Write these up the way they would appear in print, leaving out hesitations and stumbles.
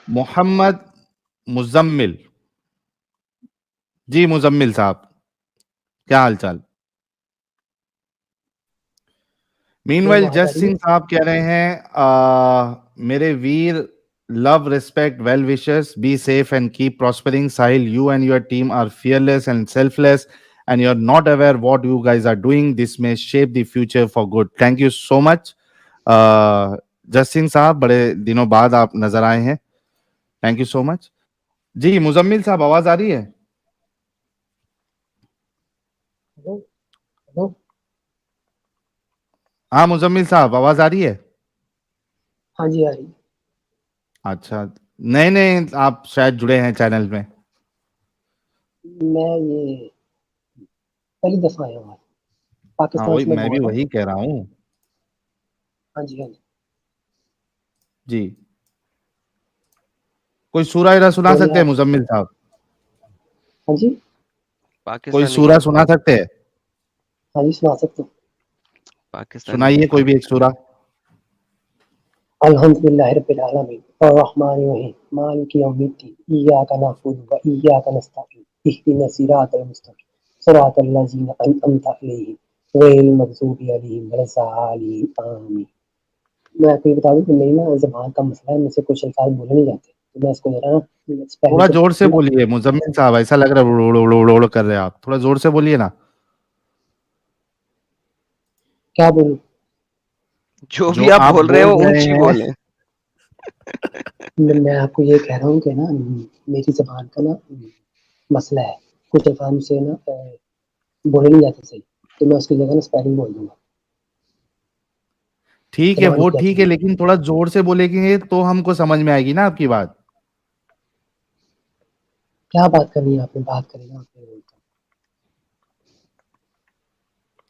محمد مزمل. جی مزمل صاحب, کیا حال چال؟ مین وائل آواز آ جس رہی ہے؟ سنگھ صاحب کہہ رہے ہیں میرے ویر, love, respect, well wishes, be safe and keep prospering. Sahil, you and your team are fearless and selfless, and you're not aware what you guys are doing. This may shape the future for good. Thank you so much. جس سنگھ صاحب, بڑے دنوں بعد آپ نظر آئے ہیں. Thank you so مچ. جی مزمل صاحب, آواز آ رہی ہے؟ Hello hello. ہاں مزمل صاحب, آواز آ رہی ہے؟ ہاں جی آ رہی. اچھا, نئے نئے آپ شاید جڑے ہیں چینل میں. میں یہ پہلی دفعہ آیا ہوں ہاں پاکستان وہی, سے. میں میں بول بھی رہا ہوں. وہی کہہ رہا ہوں. ہاں جی ہاں جی. جی, کوئی سورہ ارا سنا بولے سکتے ہیں آپ. مزمل صاحب؟ ہاں جی کوئی پاکستانی سورہ سنا سکتے ہیں؟ ہاں جی سنا سکتے ہوں. پاکستانی سنائیے کوئی بھی ایک سورہ. الحمد للہ رب العالمین الرحمن الرحیم مالک یوم الدین ایاک نعبد و ایاک نستعین اهدنا الصراط المستقیم صراط الذین انعمت علیہم غیر المغضوب علیہم ولا الضالین آمین. میں آپ کو یہ بتا دوں کہ میری نا زبان کا مسئلہ ہے, مجھ سے کچھ الفاظ بولے نہیں جاتے, تو میں اس کو ذرا تھوڑا اسپیلنگ زور سے سے. بولیے مزمل صاحب, ایسا لگ رہا ہے اڑ اڑ اڑ اڑ کر رہے ہیں آپ. تھوڑا زور سے بولیے نا. کیا بولوں؟ جو جو بھی آپ آپ بول رہے ہیں بول وہ رہے اونچی ہیں. بولیں. میں آپ کو یہ کہہ رہا ہوں کہ نا میری زبان کا نا مسئلہ ہے, کچھ الفاظ سے نا بولے نہیں جاتے صحیح, تو میں اس کی جگہ نا اسپیلنگ بول دوں گا. ٹھیک ہے, سلمان وہ کیا ٹھیک ہے, چاہیے؟ لیکن تھوڑا زور سے بولے گے تو ہم کو سمجھ میں آئے گی نا آپ کی بات. کیا بات کرنی ہے آپ نے, بات کریں گے آپ نے.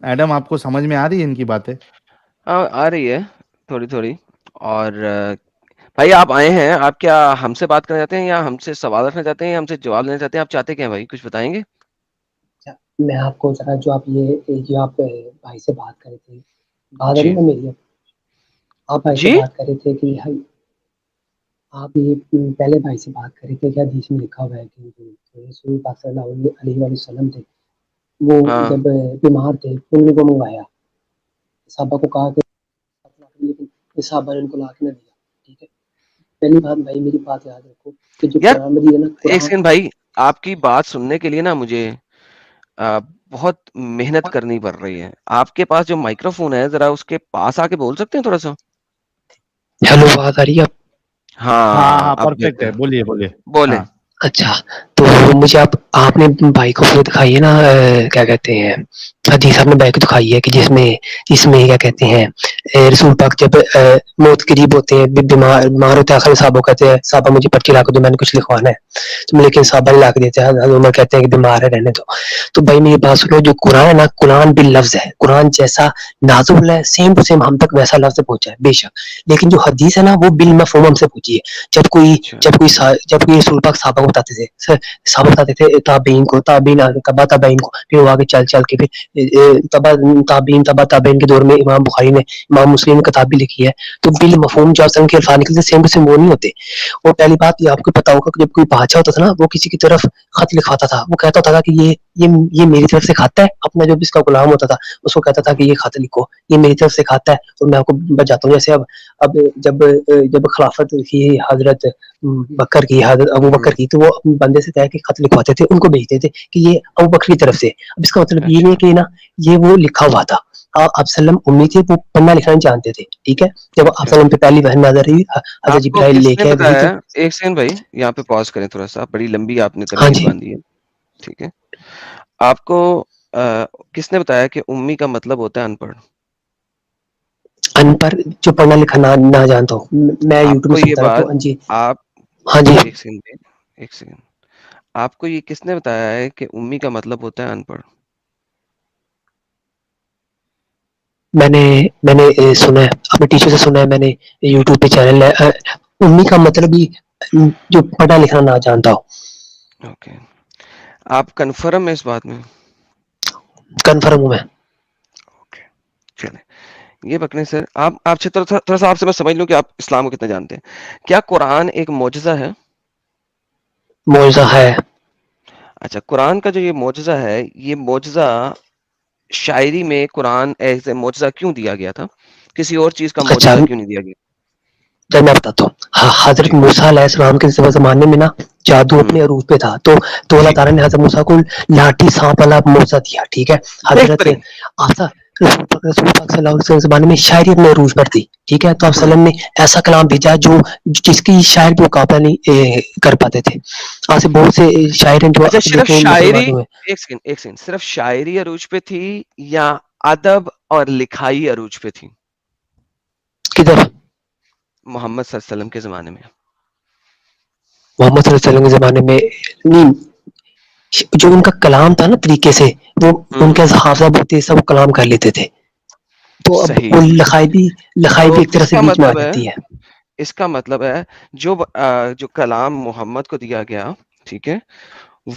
ایڈم, آپ کو سمجھ میں آ رہی ہے ان کی باتیں؟ آ رہی ہے تھوڑی تھوڑی. اور بھائی آپ آئے ہیں, آپ کیا ہم سے بات کرنا چاہتے ہیں یا ہم سے سوال رکھنا چاہتے ہیں یا ہم سے جواب لینا چاہتے ہیں؟ آپ چاہتے کیا ہیں بھائی, کچھ بتائیں گے؟ میں آپ کو ذرا جو آپ بھائی سے بات کرے تھے, بات آ رہی جی نا میری. آپ بھائی سے جی بات کر رہے تھے کہ آپ یہ پہلے بھائی سے بات کر رہے تھے کہ حدیث میں لکھا ہوا ہے کہ رسول پاک صلی اللہ علیہ وسلم تھے, وہ ہاں جب بیمار تھے ان کو منگوایا, صحابہ کو کہا کہ لیکن صحابہ نے ان کو لا کے نہ دیا. ٹھیک ہے, پہلی بات بھائی میری بات یاد رکھو کہ جو یار قرآن مجید ہے نا, ایک قرآن. سیکنڈ بھائی, آپ کی بات سننے کے لیے نا مجھے بہت محنت کرنی پڑ رہی ہے. آپ کے پاس جو مائکرو فون ہے ذرا اس کے پاس آ کے بول سکتے ہیں تھوڑا سا؟ ہیلو, بات آ رہی ہے؟ ہاں ہاں ہاں, اب پرفیکٹ بہتر. ہے, بولیے بولیے. بولیں. ہاں اچھا, تو مجھے آپ نے بھائی کو وہ دکھائی ہے نا, کیا کہتے ہیں, حدیث آپ نے بھائی کو دکھائی ہے کہ جس میں کیا کہتے ہیں, رسول پاک جب موت کے قریب ہوتے ہیں, بیمار ہوتے ہیں, آخر صحابہ کہتے ہیں صحابہ مجھے پرچی لا کے دو, میں نے کچھ لکھوانا ہے. تو لیکن صحابہ نہیں لا کے دیتے ہیں, عمر کہتے ہیں کہ بیمار ہے, رہنے دو. تو بھائی میری بات سنو, جو قرآن ہے نا, قرآن بھی لفظ ہے, قرآن جیسا نازل ہے سیم ٹو سیم ہم تک ویسا لفظ پہنچا ہے بے شک, لیکن جو حدیث ہے نا وہ بالمفہوم ہم سے پوچھی ہے. جب کوئی اچھا رسول پاک صحابہ کو بتاتے تھے, صحابہ بتاتے تھے تابعین کو, تابعین تبع تابعین کو, پھر وہ آگے چل کے پھر تبع تابعین کے دور میں امام بخاری نے, امام مسلم نے کتاب بھی لکھی ہے. تو بالمفہوم جو اصل کے الفاظ نکلتے سیم ٹو سیم وہ نہیں ہوتے. اور پہلی بات یہ آپ کو پتا ہوگا کہ جب کوئی بادشاہ ہوتا تھا نا, وہ کسی کی طرف خط لکھواتا تھا, وہ کہتا تھا کہ یہ میری طرف سے کھاتا ہے, اپنا جو بھی اس کا غلام ہوتا تھا اس کو کہتا تھا کہ یہ خط لکھو, یہ میری طرف سے کھاتا ہے, اور میں آپ کو بتاتا ہوں. جیسے اب جب خلافت کی حضرت بکر کی, حضرت ابو بکر کی, تو وہ بندے سے طے کہ خط لکھواتے تھے, ان کو بھیجتے تھے کہ یہ ابو بکر کی طرف سے. اب اس کا مطلب یہ نہیں ہے اچھا کہ نا یہ وہ لکھا ہوا تھا. آپ سلم امی تھے, وہ پڑھنا لکھنا نہیں جانتے تھے. ٹھیک ہے, جب آپ اچھا. سلم پہ پہلی بہن نظر رہی, حضرت آپ کو جبرائیل کس لے نے کے آئے وہی تو. بتایا؟ ایک سیکنڈ بھائی, یہاں پہ پاز کریں تھوڑا سا, بڑی لمبی آپ نے ہاں ترغیب جی, باندھی ہے. ٹھیک ہے, آپ کو کس نے بتایا کہ امی کا مطلب ہوتا ہے ان پڑھ؟ ان پڑھ جو پڑھنا لکھنا نہ جانتا ہوں. میں آپ یوٹیوب کو میں یہ سنتا رہتا بات ہوں. ہاں جی آپ ہاں جی. ایک سیکنڈ ایک سیکنڈ, آپ کو یہ کس نے بتایا ہے کہ امی کا مطلب ہوتا ہے ان پڑھ؟ میں نے سنا ہے, اپنے ٹیچر سے سنا ہے, میں نے یوٹیوب پہ چینل ہے. امی کا مطلب ہی جو پڑھنا لکھنا نہ جانتا ہو. اوکے, آپ کنفرم ہے اس بات میں؟ کنفرم ہوں میں. اوکے چلیں, یہ پکڑیں سر. آپ سے تھوڑا سا آپ سے میں سمجھ لوں کہ آپ اسلام کو کتنا جانتے ہیں. کیا قرآن ایک معجزہ ہے؟ معجزہ ہے. اچھا، قرآن کا جو یہ معجزہ ہے، یہ معجزہ شاعری میں قرآن ایز اے معجزہ کیوں دیا گیا تھا؟ کسی اور چیز کا اچھا معجزہ کیوں نہیں دیا گیا؟ جب میں بتاتا ہوں، حضرت جی. موسیٰ علیہ السلام کے زمانے میں نا جادو ہوں. اپنے عروج پہ تھا، تو اللہ جی، تعالیٰ نے حضرت موسیٰ کو لاٹھی سانپ والا معجزہ دیا. ٹھیک ہے. حضرت بہترین. آسا رسول پاک صلی اللہ علیہ وسلم کے زمانے میں شاعری اپنے عروج پر تھی. ٹھیک ہے. تو آپ ہوں. وسلم نے ایسا کلام بھیجا جو جس کی شاعر بھی مقابلہ نہیں کر پاتے تھے. آج سے بہت سے شاعر ہیں جو اچھا، صرف دیکھیں شاعری، مسلمانوں میں. ایک سیکنڈ، صرف شاعری عروج پہ تھی یا ادب اور لکھائی عروج پہ تھی کدھر؟ محمد صلی اللہ علیہ وسلم کے زمانے میں؟ محمد صلی اللہ علیہ وسلم کے زمانے میں نہیں. جو ان کا کلام تھا نا طریقے سے، وہ ان ہوں. کے حافظہ بہت تیز تھا، وہ کلام کر لیتے تھے. تو اب صحیح. وہ لکھائی بھی تو ایک طرح سے بیچ میں آ جاتی ہے. اس کا مطلب ہے جو کلام محمد کو دیا گیا، ٹھیک ہے،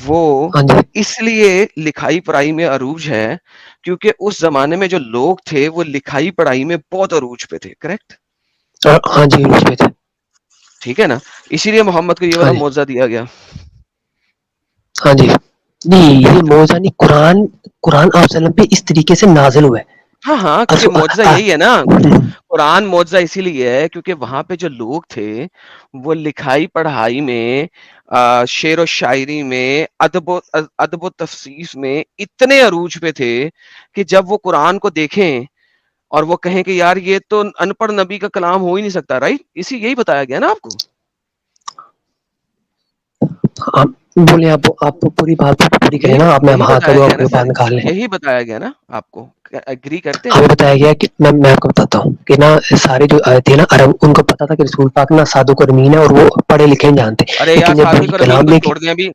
وہ ہاں جی اس لیے لکھائی پڑھائی میں عروج ہے کیونکہ اس زمانے میں جو لوگ تھے وہ لکھائی پڑھائی میں بہت عروج پہ تھے. کریکٹ؟ ہاں جی اس پہ تھے. ٹھیک ہے نا، اسی لیے محمد کو یہ ہاں والا جی معجزہ دیا گیا. ہاں جی. نہیں یہ معجزہ نہیں، قرآن آپ وسلم پہ اس طریقے سے نازل ہوا ہے. ہاں ہاں، کیونکہ معجزہ یہی ہے نا. قرآن معجزہ اسی لیے ہے کیونکہ وہاں پہ جو لوگ تھے وہ لکھائی پڑھائی میں، شعر و شاعری میں، ادب و تفسیر میں اتنے عروج پہ تھے کہ جب وہ قرآن کو دیکھیں اور وہ کہیں کہ یار یہ تو ان پڑھ نبی کا کلام ہو ہی نہیں سکتا. رائٹ؟ یہی بتایا گیا نا آپ کو. بولے آپ پوری بات پوری کریں نا. آپ میں یہی ہاں بتایا کروں گیا آپ نا کو سر، بات نکال لیں. یہی بتایا گیا نا آپ کو. اگری کرتے ہیں؟ ہمیں بتایا گیا کہ میں آپ کو بتاتا ہوں کہ نا سارے جو تھے نا عرب، ان کو پتا تھا کہ رسول پاک نا صادق اور امین ہے اور وہ پڑھے لکھے نہیں جانتے. ارے یار لیکن جب صادق وہی اور امین کلام کو لے کے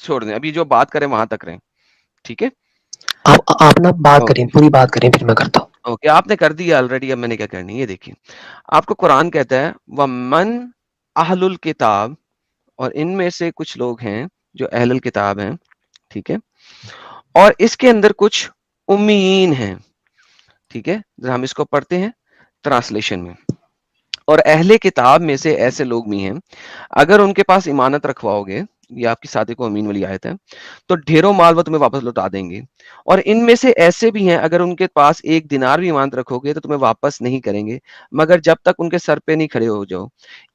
چھوڑ دیں، ابھی جو بات کریں وہاں تک رہیں. ٹھیک ہے. آپ نا بات کریں، پوری بات کریں، پھر میں کرتا ہوں. اوکے، آپ نے کر دی آلریڈی. اب میں نے کیا کرنی ہے دیکھیے. آپ کو قرآن کہتا ہے وَمَنْ اہل الکتاب، اور ان میں سے کچھ لوگ ہیں جو اہل الکتاب ہیں. ٹھیک ہے. اور اس کے اندر کچھ امیین ہیں. ٹھیک ہے، ہم اس کو پڑھتے ہیں ٹرانسلیشن میں. اور اہل کتاب میں سے ایسے لوگ بھی ہیں اگر ان کے پاس امانت رکھواؤ گے، یہ آپ کی صادق و امین والی آیت ہے، تو ڈھیروں مال وہ تمہیں واپس لوٹا دیں گے. اور ان میں سے ایسے بھی ہیں اگر ان کے پاس ایک دینار بھی امانت رکھو گے تو تمہیں واپس نہیں کریں گے مگر جب تک ان کے سر پہ نہیں کھڑے ہو جاؤ.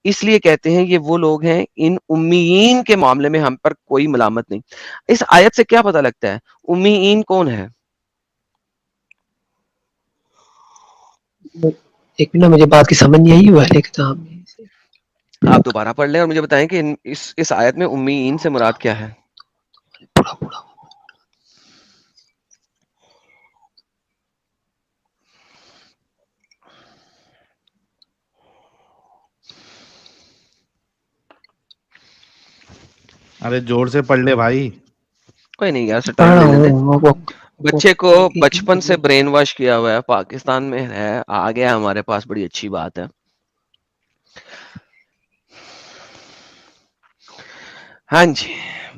اس لیے کہتے ہیں یہ وہ لوگ ہیں. ان امیین کے معاملے میں ہم پر کوئی ملامت نہیں. اس آیت سے کیا پتہ لگتا ہے امیین کون ہے؟ ایک منٹ، مجھے بات کی سمجھ نہیں آئی. اہل کتاب میں سے آپ دوبارہ پڑھ لیں اور مجھے بتائیں کہ اس آیت میں امیین سے مراد کیا ہے؟ پورا ارے زور سے پڑھ لے بھائی. کوئی نہیں یار، سر پڑھ ٹائم رہا لے لیتے. ہوں. بچے کو بچپن سے برین واش کیا ہوا ہے. پاکستان میں ہے، آ گیا ہمارے پاس، بڑی اچھی بات ہے. ہاں جی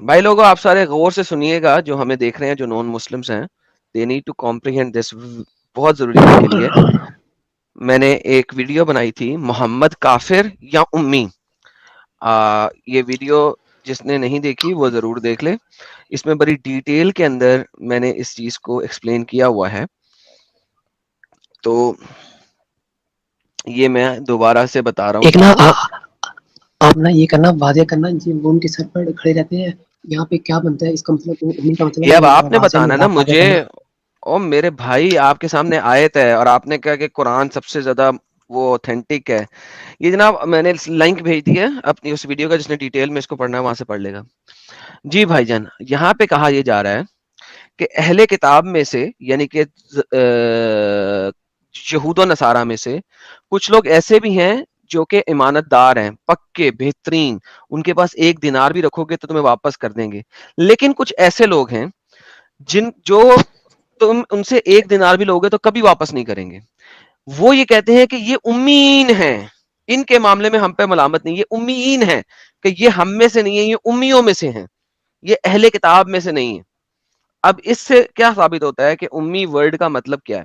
بھائی لوگوں، آپ سارے غور سے سنیے گا جو ہمیں دیکھ رہے ہیں، جو نان مسلمس ہیں. دے نیڈ ٹو کمپریہینڈ دس. بہت ضروری ہے ان کے لیے. میں نے ایک ویڈیو بنائی تھی محمد کافر یا امی. یہ ویڈیو جس نے نہیں دیکھی وہ ضرور دیکھ لے. اس میں بڑی ڈیٹیل کے اندر میں نے اس چیز کو ایکسپلین کیا ہوا ہے. تو یہ میں دوبارہ سے بتا رہا ہوں ایک نا آپ کو. آپ نا یہ کرنا، واضح کرنا وہ ان کے سر پر کھڑے رہتے ہیں یہاں پہ کیا بنتا ہے. اس کا مطلب امید کا مطلب یہ اب ہے آپ نے واضح بتانا نا آپ واضح مجھے. کرنا. او میرے بھائی، آپ کے سامنے آیت ہے اور آپ نے کہا کہ قرآن سب سے زیادہ وہ اوتھینٹک ہے. یہ جناب میں نے لنک بھیج دی ہے اپنی اس ویڈیو کا، جس نے ڈیٹیل میں اس کو پڑھنا ہے وہاں سے پڑھ لے گا. جی بھائی جان، یہاں پہ کہا یہ جا رہا ہے کہ اہل کتاب میں سے، یعنی کہ یہود و نصارہ میں سے کچھ لوگ ایسے بھی ہیں جو کہ امانت دار ہیں، پکے بہترین. ان کے پاس ایک دینار بھی رکھو گے تو تمہیں واپس کر دیں گے. لیکن کچھ ایسے لوگ ہیں جو تم ان سے ایک دینار بھی لوگے تو کبھی واپس نہیں کریں گے. وہ یہ کہتے ہیں کہ یہ امیین ہیں. ان کے معاملے میں ہم پہ ملامت نہیں. یہ امیین ہیں کہ یہ ہم میں سے نہیں ہے، یہ امیوں میں سے ہیں، یہ اہل کتاب میں سے نہیں ہے. اب اس سے کیا ثابت ہوتا ہے کہ امی ورڈ کا مطلب کیا ہے؟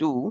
2,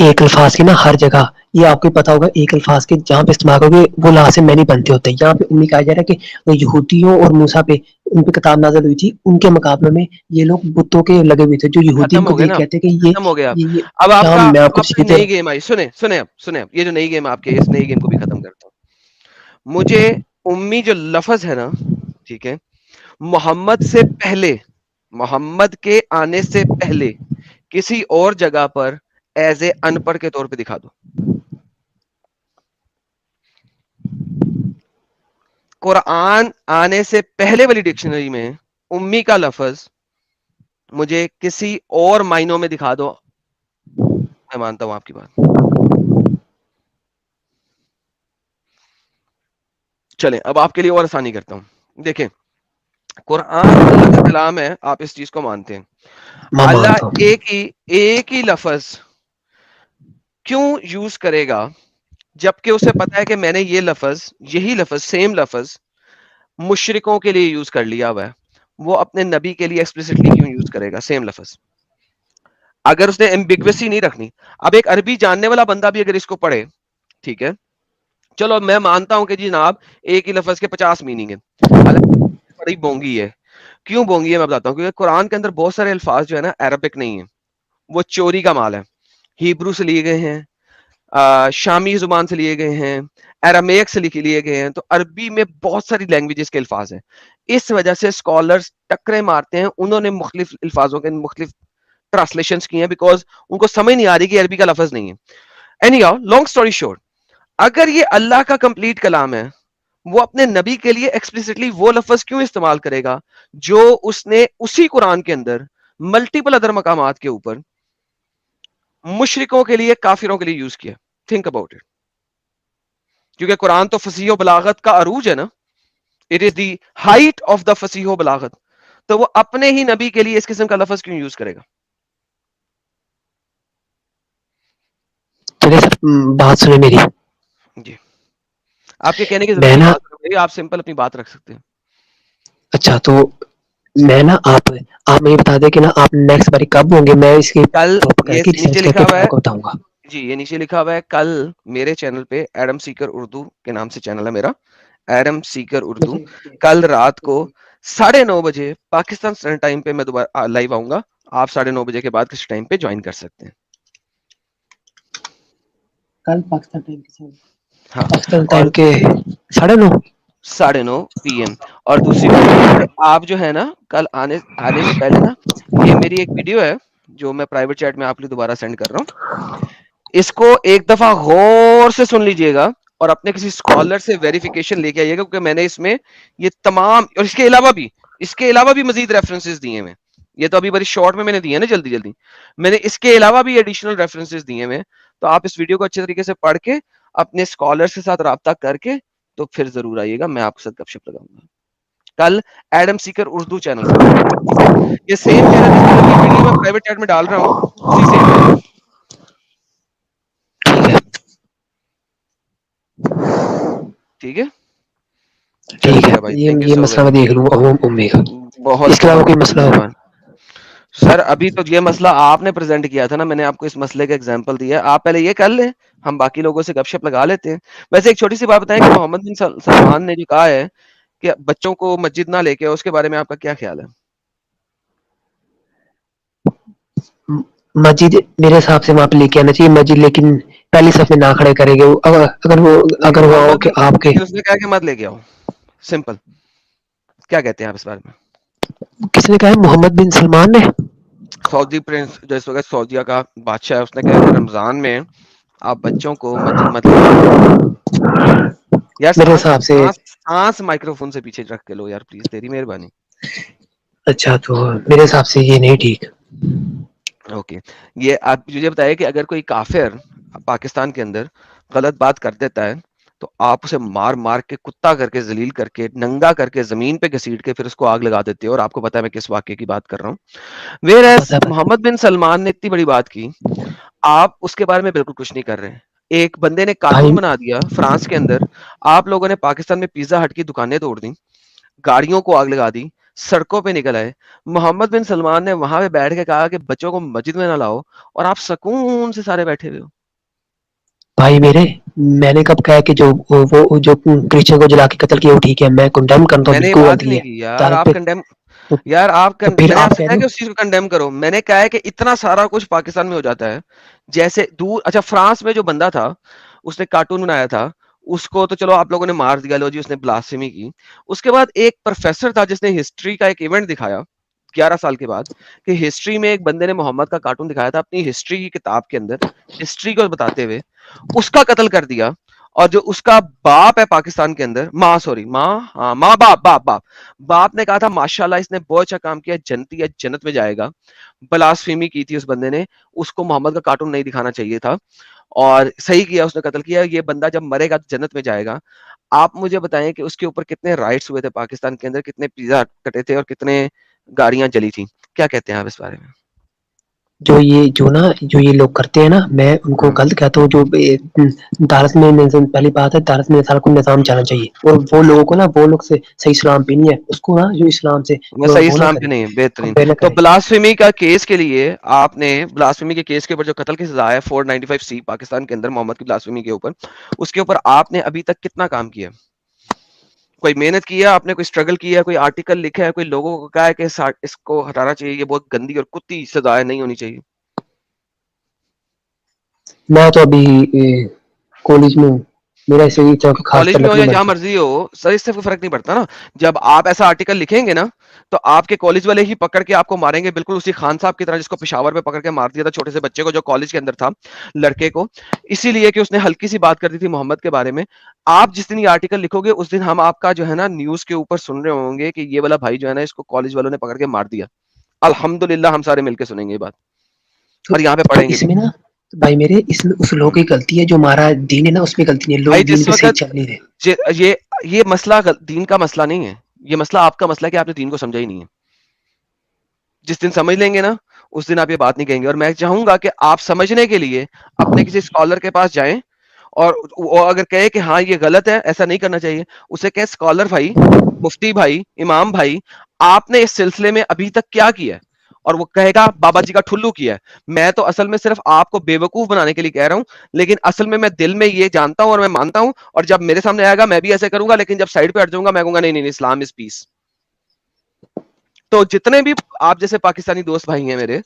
ایک الفاظ کی نا ہر جگہ یہ آپ کو پتا ہوگا ایک الفاظ کے جہاں پہ استعمال ہوگے وہ لازم میں نہیں بنتے ہوتے. یہاں پہ امی کہا جا رہا ہے کہ یہودیوں اور موسیٰ پہ ان پہ کتاب نازل ہوئی تھی, ان کے مقابلے میں یہ لوگ بتوں کے لگے ہوئے تھے جو یہودی ان ختم کو ہو گئے دیکھ نا, کہتے کہ ختم ہو گیا. یہ اب آپ کا میں آپ کو اب نئی گیم آئی, سنیں یہ جو نئی گیم آپ کے, اس نئی گیم کو بھی ختم کرتا ہوں. مجھے امی جو لفظ ہے نا, ٹھیک ہے, محمد سے پہلے, محمد کے آنے سے پہلے کسی اور جگہ پر ایز اے ان پڑھ کے طور پہ دکھا دو. قرآن آنے سے پہلے والی ڈکشنری میں امی کا لفظ مجھے کسی اور معنوں میں دکھا دو, میں مانتا ہوں آپ کی بات. چلیں اب آپ کے لیے اور آسانی کرتا ہوں. دیکھیں قرآن اللہ کا کلام ہے, آپ اس چیز کو مانتے ہیں. اللہ ایک ہی لفظ کیوں یوز کرے گا جبکہ اسے پتا ہے کہ میں نے یہ لفظ, یہی لفظ, سیم لفظ مشرکوں کے لیے یوز کر لیا ہوا ہے, وہ اپنے نبی کے لیے ایکسپلیسٹلی کیوں یوز کرے گا سیم لفظ, اگر اس نے ایمبیگوسی نہیں رکھنی. اب ایک عربی جاننے والا بندہ بھی اگر اس کو پڑھے, ٹھیک ہے, چلو میں مانتا ہوں کہ جی جناب ایک ہی لفظ کے 50 میننگ ہے, بڑی بونگی ہے. کیوں بونگی ہے میں بتاتا ہوں, کیونکہ قرآن کے اندر بہت سارے الفاظ جو ہے نا عربک نہیں ہیں, وہ چوری کا مال ہے. ہیبرو سے لیے گئے ہیں, شامی زبان سے لیے گئے ہیں, ایرامیک سے لیے گئے ہیں. تو عربی میں بہت ساری لینگویجز کے الفاظ ہیں, اس وجہ سے اسکالرز ٹکرے مارتے ہیں. انہوں نے مختلف الفاظوں کے مختلف ٹرانسلیشنز کی ہیں بیکاز ان کو سمجھ نہیں آ رہی کہ عربی کا لفظ نہیں ہے. Any how long story short, اگر یہ اللہ کا کمپلیٹ کلام ہے, وہ اپنے نبی کے لیے ایکسپلیسٹلی وہ لفظ کیوں استعمال کرے گا جو اس نے اسی قرآن کے اندر ملٹیپل ادر مقامات کے اوپر مشرکوں کے لیے, کافروں کے لیے یوز کیا. Think about it. کیونکہ قرآن تو فصیح و بلاغت کا عروج ہے نا, it is the height of the فصیح و بلاغت, تو وہ اپنے ہی نبی کے لیے اس قسم کا لفظ کیوں یوز کرے گا؟ چلے سر بات سنیں میری. جی آپ کے کہنے کی میں ضرورت نہیں, نا بات رکھ, آپ سمپل اپنی بات رکھ سکتے ہیں. اچھا تو میں نا آپ مجھے بتا دیں کہ نا آپ نیکسٹ باری کب ہوں گے, میں اس کی کل یہ ریسرچ نیچے کر لکھا کے ہوا پھر ہے, آپ کو بتاؤں گا. جی یہ نیچے لکھا ہوا ہے, کل میرے چینل پہ ایڈم سیکر اردو کے نام سے چینل ہے میرا, ایڈم سیکر اردو, کل رات کو 9:30 بجے پاکستان اسٹینڈرڈ ٹائم پہ میں دوبارہ لائیو آؤں گا. آپ 9:30 بجے کے بعد کسی ٹائم پہ جوائن کر سکتے ہیں. کل پاکستان ٹائم کے ہاں, پاکستان اور ٹائم کے 9:30 9:30 PM. اور دوسری بات یہ کہ آپ جو ہے نا کل آنے سے پہلے نا, یہ میری ایک ویڈیو ہے جو میں پرائیویٹ چیٹ میں آپ کے لیے دوبارہ سینڈ کر رہا ہوں, اس کو ایک دفعہ غور سے سن لیجئے گا اور اپنے کسی اسکالر سے ویریفیکیشن لے کے آئیے گا, کیونکہ میں نے اس میں یہ تمام, اور اس کے علاوہ بھی مزید ریفرنسز دیے ہوئے. یہ تو ابھی بڑی شارٹ میں نے دیے نا جلدی میں نے اس کے علاوہ بھی ایڈیشنل ریفرنسز دیے ہوئے. تو آپ اس ویڈیو کو اچھے طریقے سے پڑھ کے اپنے اسکالر کے ساتھ رابطہ کر کے تو پھر ضرور آئیے گا, میں آپ کے ساتھ گپ شپ لگاؤں گا کل ایڈم سیکر اردو چینل سے. ٹھیک ہے, یہ سیم چینل جس کے اندر یہ ویڈیو میں پرائیویٹ چیٹ میں ڈال رہا ہوں, اسی سیم چینل. ٹھیک ہے, چلیں ٹھیک ہے, میرا بھائی, تھینک یو یہ سو مسئلہ ویری میں مچ. دیکھ لوں گا امی کا. بہت اس کے علاوہ بہت کوئی بہت مسئلہ ہو؟ مہربان سر. ابھی تو یہ مسئلہ آپ نے پریزنٹ کیا تھا نا, میں نے آپ کو اس مسئلے کا ایگزامپل دیا, آپ پہلے یہ کر لیں, ہم باقی لوگوں سے گپ شپ لگا لیتے ہیں. ویسے ایک چھوٹی سی بات بتائیں کہ محمد بن سلمان نے جو کہا ہے کہ بچوں کو مسجد نہ لے کے, اس کے بارے میں آپ کا کیا خیال ہے؟ مسجد میرے حساب سے وہاں پہ لے کے آنا چاہیے مسجد, لیکن پہلی صف میں نہ کھڑے کریں گے. اگر وہ محمد کہ آپ کے لیکن اس نے کہا کہ مت لے کے آؤ, سمپل. کیا کہتے ہیں آپ اس بارے میں؟ کس نے کہا ہے؟ محمد بن سلمان نے. سعودی پرنس جو اس وقت سعودیہ کا بادشاہ ہے, اس نے کہا کہ رمضان میں آپ بچوں کو مسجد مت لے کے آئیں. یار میرے حساب سے سانس مائکرو فون سے پیچھے رکھ کے لو یار پلیز, تیری مہربانی. اچھا تو میرے حساب سے یہ نہیں ٹھیک. اوکے, یہ آپ مجھے بتائیے کہ اگر کوئی کافر پاکستان کے اندر غلط بات کر دیتا ہے تو آپ اسے مار مار کے, کتا کر کے, ذلیل کر کے, ننگا کر کے, زمین پہ گھسیٹ کے پھر اس کو آگ لگا دیتے ہو, اور آپ کو پتا ہے میں کس واقعے کی بات کر رہا ہوں. ویئرایز محمد بن سلمان نے اتنی بڑی بات کی, آپ اس کے بارے میں بالکل کچھ نہیں کر رہے. ایک بندے نے بھائی قانون بنا دیا فرانس کے اندر, آپ لوگوں نے پاکستان میں پیزا ہٹ کی دکانیں توڑ دیں, گاڑیوں کو آگ لگا دی, سڑکوں پہ نکل آئے. محمد بن سلمان نے وہاں پہ بیٹھ کے کہا کہ بچوں کو مسجد میں نہ لاؤ, اور آپ سکون سے سارے بیٹھے ہوئے ہو. بھائی میرے, میں نے کب کہا کہ وہ جو کرسچن کو جلا کے قتل کیا وہ ٹھیک ہے؟ میں کنڈیم کرتا ہوں, میں نے یہ بالکل بات ہی غلطی نہیں ہے. کی یار, آپ کنڈیم تو پھر میں نے آپ آپ سے کہہ کہا رہے کہ ہو اس چیز کو کنڈیم کرو. میں نے کہا ہے کہ اتنا سارا کچھ پاکستان میں ہو جاتا ہے جیسے دور. اچھا فرانس میں جو بندہ تھا اس نے کارٹون بنایا تھا, اس کو تو چلو آپ لوگوں نے مار دیا, لو جی اس نے بلاسفیمی کی. اس کے بعد ایک پروفیسر تھا جس نے ہسٹری کا ایک ایونٹ دکھایا 11 سال کے بعد, کہ ہسٹری میں ایک بندے نے محمد کا کارٹون دکھایا تھا اپنی ہسٹری کی کتاب کے اندر, ہسٹری کو بتاتے ہوئے اس کا قتل کر دیا. اور جو اس کا باپ ہے پاکستان کے اندر, باپ نے کہا تھا ماشاءاللہ اس نے بہت اچھا کام کیا, جنتی ہے, جنت میں جائے گا. بلاسفیمی کی تھی اس بندے نے, اس کو محمد کا کارٹون نہیں دکھانا چاہیے تھا, اور صحیح کیا اس نے قتل کیا. یہ بندہ جب مرے گا تو جنت میں جائے گا. آپ مجھے بتائیں کہ اس کے اوپر کتنے رائٹس ہوئے تھے پاکستان کے اندر, کتنے پیزا کٹے تھے اور کتنے گاڑیاں جلی تھیں. کیا کہتے ہیں آپ اس بارے میں؟ جو یہ لوگ کرتے ہیں نا, میں ان کو غلط کہتا ہوں. جو دارس میں پہلی بات ہے, دارس میں سارا کوئی نظام چلنا چاہیے, اور وہ لوگوں کو نا, وہ لوگ سے صحیح اسلام پہ نہیں ہے, اس کو نا جو اسلام سے وہ صحیح وہ نہ اسلام پہ کرے, نہیں ہے, بہترین. کمپیئر نہ تو کرے. بلاسفیمی کا کیس کے لیے آپ نے, بلاسفیمی کے کیس کے اوپر جو قتل کی سزا ہے 495 سی پاکستان کے اندر محمد کی بلاسفیمی کے اوپر, اس کے اوپر آپ نے ابھی تک کتنا کام کیا؟ کوئی محنت کیا آپ نے, کوئی اسٹرگل کیا, کوئی آرٹیکل لکھا ہے, کوئی لوگوں کو کہا ہے کہ اس کو ہٹانا چاہیے, یہ بہت گندی اور کتی سزا نہیں ہونی چاہیے؟ میں تو ابھی کالج میں ہوں, میرا اس سے خاص کالج میں تعلق ہو نہیں یا جہاں بنتا. مرضی ہو سر, اس سے کوئی فرق نہیں پڑتا نا. جب آپ ایسا آرٹیکل لکھیں گے نا تو آپ کے کالج والے ہی پکڑ کے آپ کو ماریں گے, بالکل اسی خان صاحب کی طرح جس کو پشاور میں پکڑ کے مار دیا تھا چھوٹے سے بچے کو جو کالج کے اندر تھا, لڑکے کو, اسی لیے کہ اس نے ہلکی سی بات کر دی تھی محمد کے بارے میں. آپ جس دن یہ آرٹیکل لکھو گے اس دن ہم آپ کا جو ہے نا نیوز کے اوپر سن رہے ہوں گے کہ یہ والا بھائی جو ہے نا اس کو کالج والوں نے پکڑ کے مار دیا. الحمدللہ ہم سارے مل کے سنیں گے یہ بات, اور یہاں پہ تو پڑھیں گے اس بھی. میں نا بھائی میرے, اس میں اس لوگوں کی غلطی ہے جو ہمارا دین ہے نا اس میں غلطی نہیں ہے, لوگ بھائی دین جس پہ صحیح وقت چل نہیں رہے. یہ مسئلہ دین کا مسئلہ نہیں ہے, یہ مسئلہ آپ کا مسئلہ ہے کہ آپ نے دین کو سمجھا ہی نہیں ہے. جس دن سمجھ لیں گے نا اس دن آپ یہ بات نہیں کہیں گے. اور میں چاہوں گا کہ آپ سمجھنے کے لیے اپنے کسی اسکالر کے پاس جائیں, اور وہ اگر کہے کہ ہاں یہ غلط ہے, ایسا نہیں کرنا چاہیے, اسے کہیں اسکالر بھائی, مفتی بھائی, امام بھائی, آپ نے اس سلسلے میں ابھی تک کیا کیا ہے؟ اور وہ کہے گا بابا جی کا ٹھلو کیا ہے. میں تو اصل میں صرف آپ کو بے وقوف بنانے کے لیے کہہ رہا ہوں, لیکن اصل میں دل میں یہ جانتا ہوں اور میں مانتا ہوں, اور جب میرے سامنے آئے گا میں بھی ایسے کروں گا, لیکن جب سائڈ پہ ہٹ جاؤں گا میں کہوں گا نہیں نہیں, اسلام از پیس. تو جتنے بھی آپ جیسے پاکستانی دوست بھائی ہیں میرے,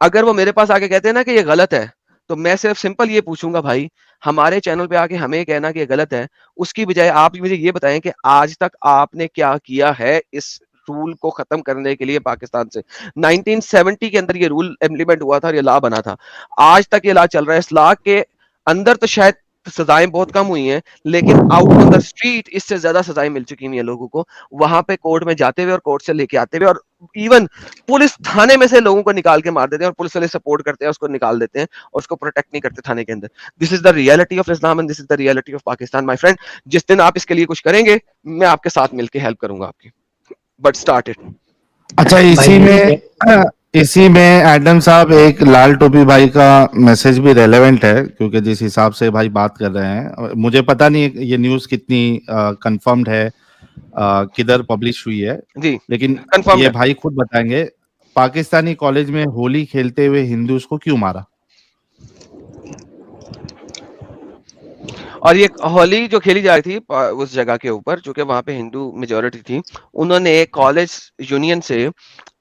اگر وہ میرے پاس آ کے کہتے ہیں نا کہ یہ غلط ہے, تو میں صرف سمپل یہ پوچھوں گا بھائی ہمارے چینل پہ آ کے ہمیں کہنا کہ یہ غلط ہے, اس کی بجائے آپ مجھے یہ بتائیں کہ آج تک آپ نے کیا کیا ہے اس رول کو ختم کرنے کے لیے پاکستان سے. 1970 کے اندر یہ رول امپلیمنٹ ہوا تھا اور یہ لا بنا تھا, آج تک یہ لا چل رہا ہے. اس لا کے اندر تو شاید سزائیں بہت کم ہوئی ہیں, لیکن آؤٹ آن دا اسٹریٹ اس سے زیادہ سزائیں مل چکی ہیں لوگوں کو, وہاں پہ کورٹ میں جاتے ہوئے اور کورٹ سے لے کے آتے ہوئے, اور ایون پولیس تھانے میں سے لوگوں کو نکال کے مار دیتے ہیں, اور پولیس والے سپورٹ کرتے ہیں اس کو نکال دیتے ہیں, اور اس کو پروٹیکٹ نہیں کرتے تھانے کے اندر. This is the reality of Islam and this is the reality of Pakistan my friend. جس دن آپ اس کے لیے کچھ کریں گے میں آپ کے ساتھ مل کے ہیلپ کروں گا آپ کی, بٹ اسٹارٹ اٹ. اچھا اسی میں ایڈم صاحب ایک لال ٹوپی بھائی کا میسج بھی ریلیونٹ ہے, کیونکہ جس حساب سے بھائی بات کر رہے ہیں, مجھے پتا نہیں یہ نیوز کتنی کنفرمڈ ہے, کدھر پبلش ہوئی ہے, جی لیکن کنفرمڈ یہ ہے. بھائی خود بتائیں گے پاکستانی کالج میں ہولی کھیلتے ہوئے ہندوز کو کیوں مارا. اور یہ ہولی جو کھیلی جا رہی تھی اس جگہ کے اوپر, چونکہ وہاں پہ ہندو میجورٹی تھی, انہوں نے ایک کالج یونین سے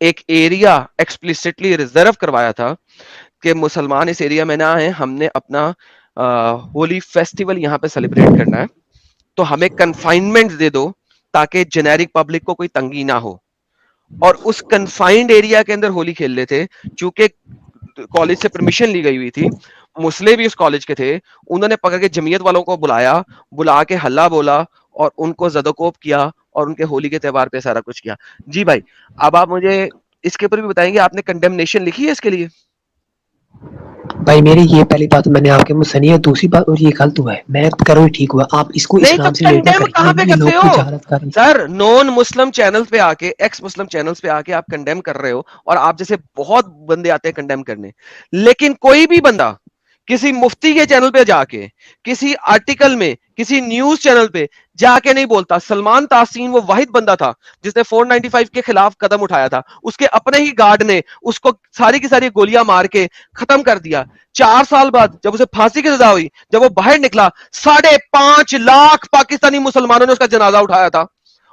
ایک ایریا ایکسپلسٹلی ریزرو کروایا تھا کہ مسلمان اس ایریا میں نہ آئے, ہم نے اپنا ہولی فیسٹیول یہاں پہ سیلیبریٹ کرنا ہے, تو ہمیں کنفائنمنٹ دے دو تاکہ جنیرک پبلک کو کوئی تنگی نہ ہو. اور اس کنفائنڈ ایریا کے اندر ہولی کھیل رہے تھے, چونکہ کالج سے پرمیشن لی گئی ہوئی تھی. مسلے بھی اس کالج کے تھے, انہوں نے پکڑ کے جمعیت والوں کو بلا کے ہلہ بولا اور ان کو زدوکوب کیا, اور ان کے ہولی کے تہوار پہ سارا کچھ کیا. جی بھائی, اب آپ مجھے اس کے اوپر بھی بتائیں گے, آپ نے کنڈیمنیشن لکھی ہے اس کے لیے؟ بھائی میری یہ پہلی بات میں نے آپ کے منہ سنی ہے, دوسری بات اور یہ غلط ہوا ہے, میں کروں ٹھیک ہوا, آپ اس کو نہیں تو اسلام سے ریلیٹ نہ کنڈیم کریں, کہاں پہ یہ کرتے لوگ کی ہو جہالت کر رہے ہیں. سر؟ نان مسلم چینل پہ آ کے, ایکس مسلم چینلز پہ آ کے آپ کنڈیم کر رہے ہو, اور آپ جیسے بہت بندے آتے ہیں کنڈیم کرنے, لیکن کوئی بھی بندہ کسی مفتی کے چینل پہ جا کے, کسی آرٹیکل میں, کسی نیوز چینل پہ جا کے نہیں بولتا. سلمان تحسین وہ واحد بندہ تھا جس نے 495 کے خلاف قدم اٹھایا تھا. اس کے اپنے ہی گارڈ نے اس کو ساری کی ساری گولیاں مار کے ختم کر دیا. 4 سال بعد جب اسے پھانسی کی سزا ہوئی, جب وہ باہر نکلا, 5.5 لاکھ پاکستانی مسلمانوں نے اس کا جنازہ اٹھایا تھا,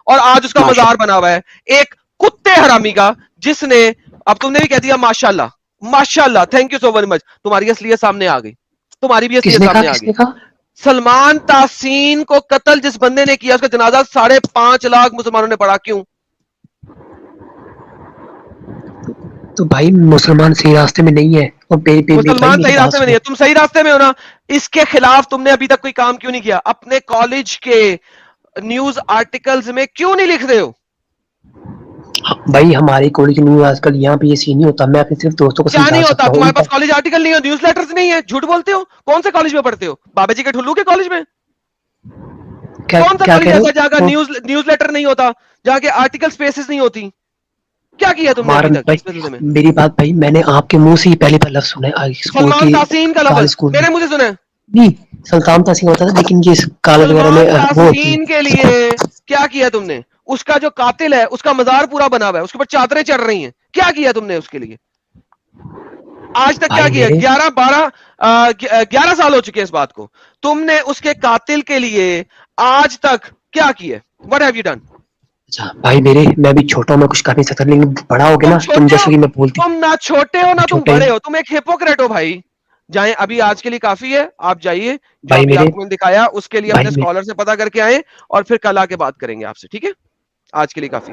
اور آج اس کا مزار بنا ہوا ہے ایک کتے حرامی کا, جس نے, اب تم نے بھی کہہ دیا ماشاءاللہ ماشاءاللہ, thank you so very much, تمہاری اصلیت سامنے آ گئی, تمہاری بھی اصلیت سامنے آ گئی. سلمان تحسین کو قتل جس بندے نے کیا, اس کا جنازہ 5.5 لاکھ مسلمانوں نے پڑھا. کیوں؟ تو بھائی مسلمان صحیح راستے میں نہیں ہے, مسلمان صحیح راستے میں نہیں ہے, تم صحیح راستے میں ہو نا. اس کے خلاف تم نے ابھی تک کوئی کام کیوں نہیں کیا؟ اپنے کالج کے نیوز آرٹیکلز میں کیوں نہیں لکھ رہے ہو؟ بھائی ہماری کالج نیوز آج کل یہاں پہ یہ سین نہیں ہوتا, میں اپنے صرف دوستوں کو کیا نہیں سمجھا ہوتا؟ سکتا ہوں. تمہارے پاس کالج آرٹیکل نہیں ہے, نیوز لیٹرز نہیں ہے, جھوٹ بولتے ہو. کون سے کالج میں پڑھتے ہو؟ بابا جی کے ٹھلو کے کالج میں؟ کون سا کالج ایسا جہاں کا نیوز لیٹر نہیں ہوتا, جہاں کے آرٹیکل سپیسز نہیں ہوتی؟ کیا کیا تم نے ابھی تک اس سلسلے میں؟ میری بات بھائی, میں نے آپ کے منہ سے ہی پہلی بار لفظ سنا ہے. سلمان تحسین کا لفظ میرے منہ سے سنا ہے؟ نہیں, سلطان تحسین ہوتا تھا, لیکن یہ کالج وغیرہ میں سلمان وہ ہوتی تحسین کے لیے کیا کیا تم نے؟ اس کا جو قاتل ہے اس کا مزار پورا بنا ہوا ہے, اس کے اوپر چادریں چڑھ رہی ہیں. کیا کیا تم نے اس کے لیے آج تک؟ کیا کیا؟ 11 سال ہو چکے اس بات کو. تم نے اس کے قاتل کے لیے آج تک کیا کیا؟ What have you done؟ اچھا بھائی میرے, میں بھی چھوٹا ہوں, میں کچھ کر نہیں سکتا, لیکن بڑا ہو گیا نا تم جیسے کہ میں بولتی. تم نہ چھوٹے ہو نہ تم بڑے ہو, تم ایک ہپوکریٹ ہو بھائی. جائیں, ابھی آج کے لیے کافی ہے, آپ جائیے. جو ابھی آپ کو دکھایا اس کے لیے اپنے اسکالر سے پتا کر کے آئیں, اور پھر کل آ کے بات کریں گے آپ سے, ٹھیک ہے؟ آج کے لیے کافی.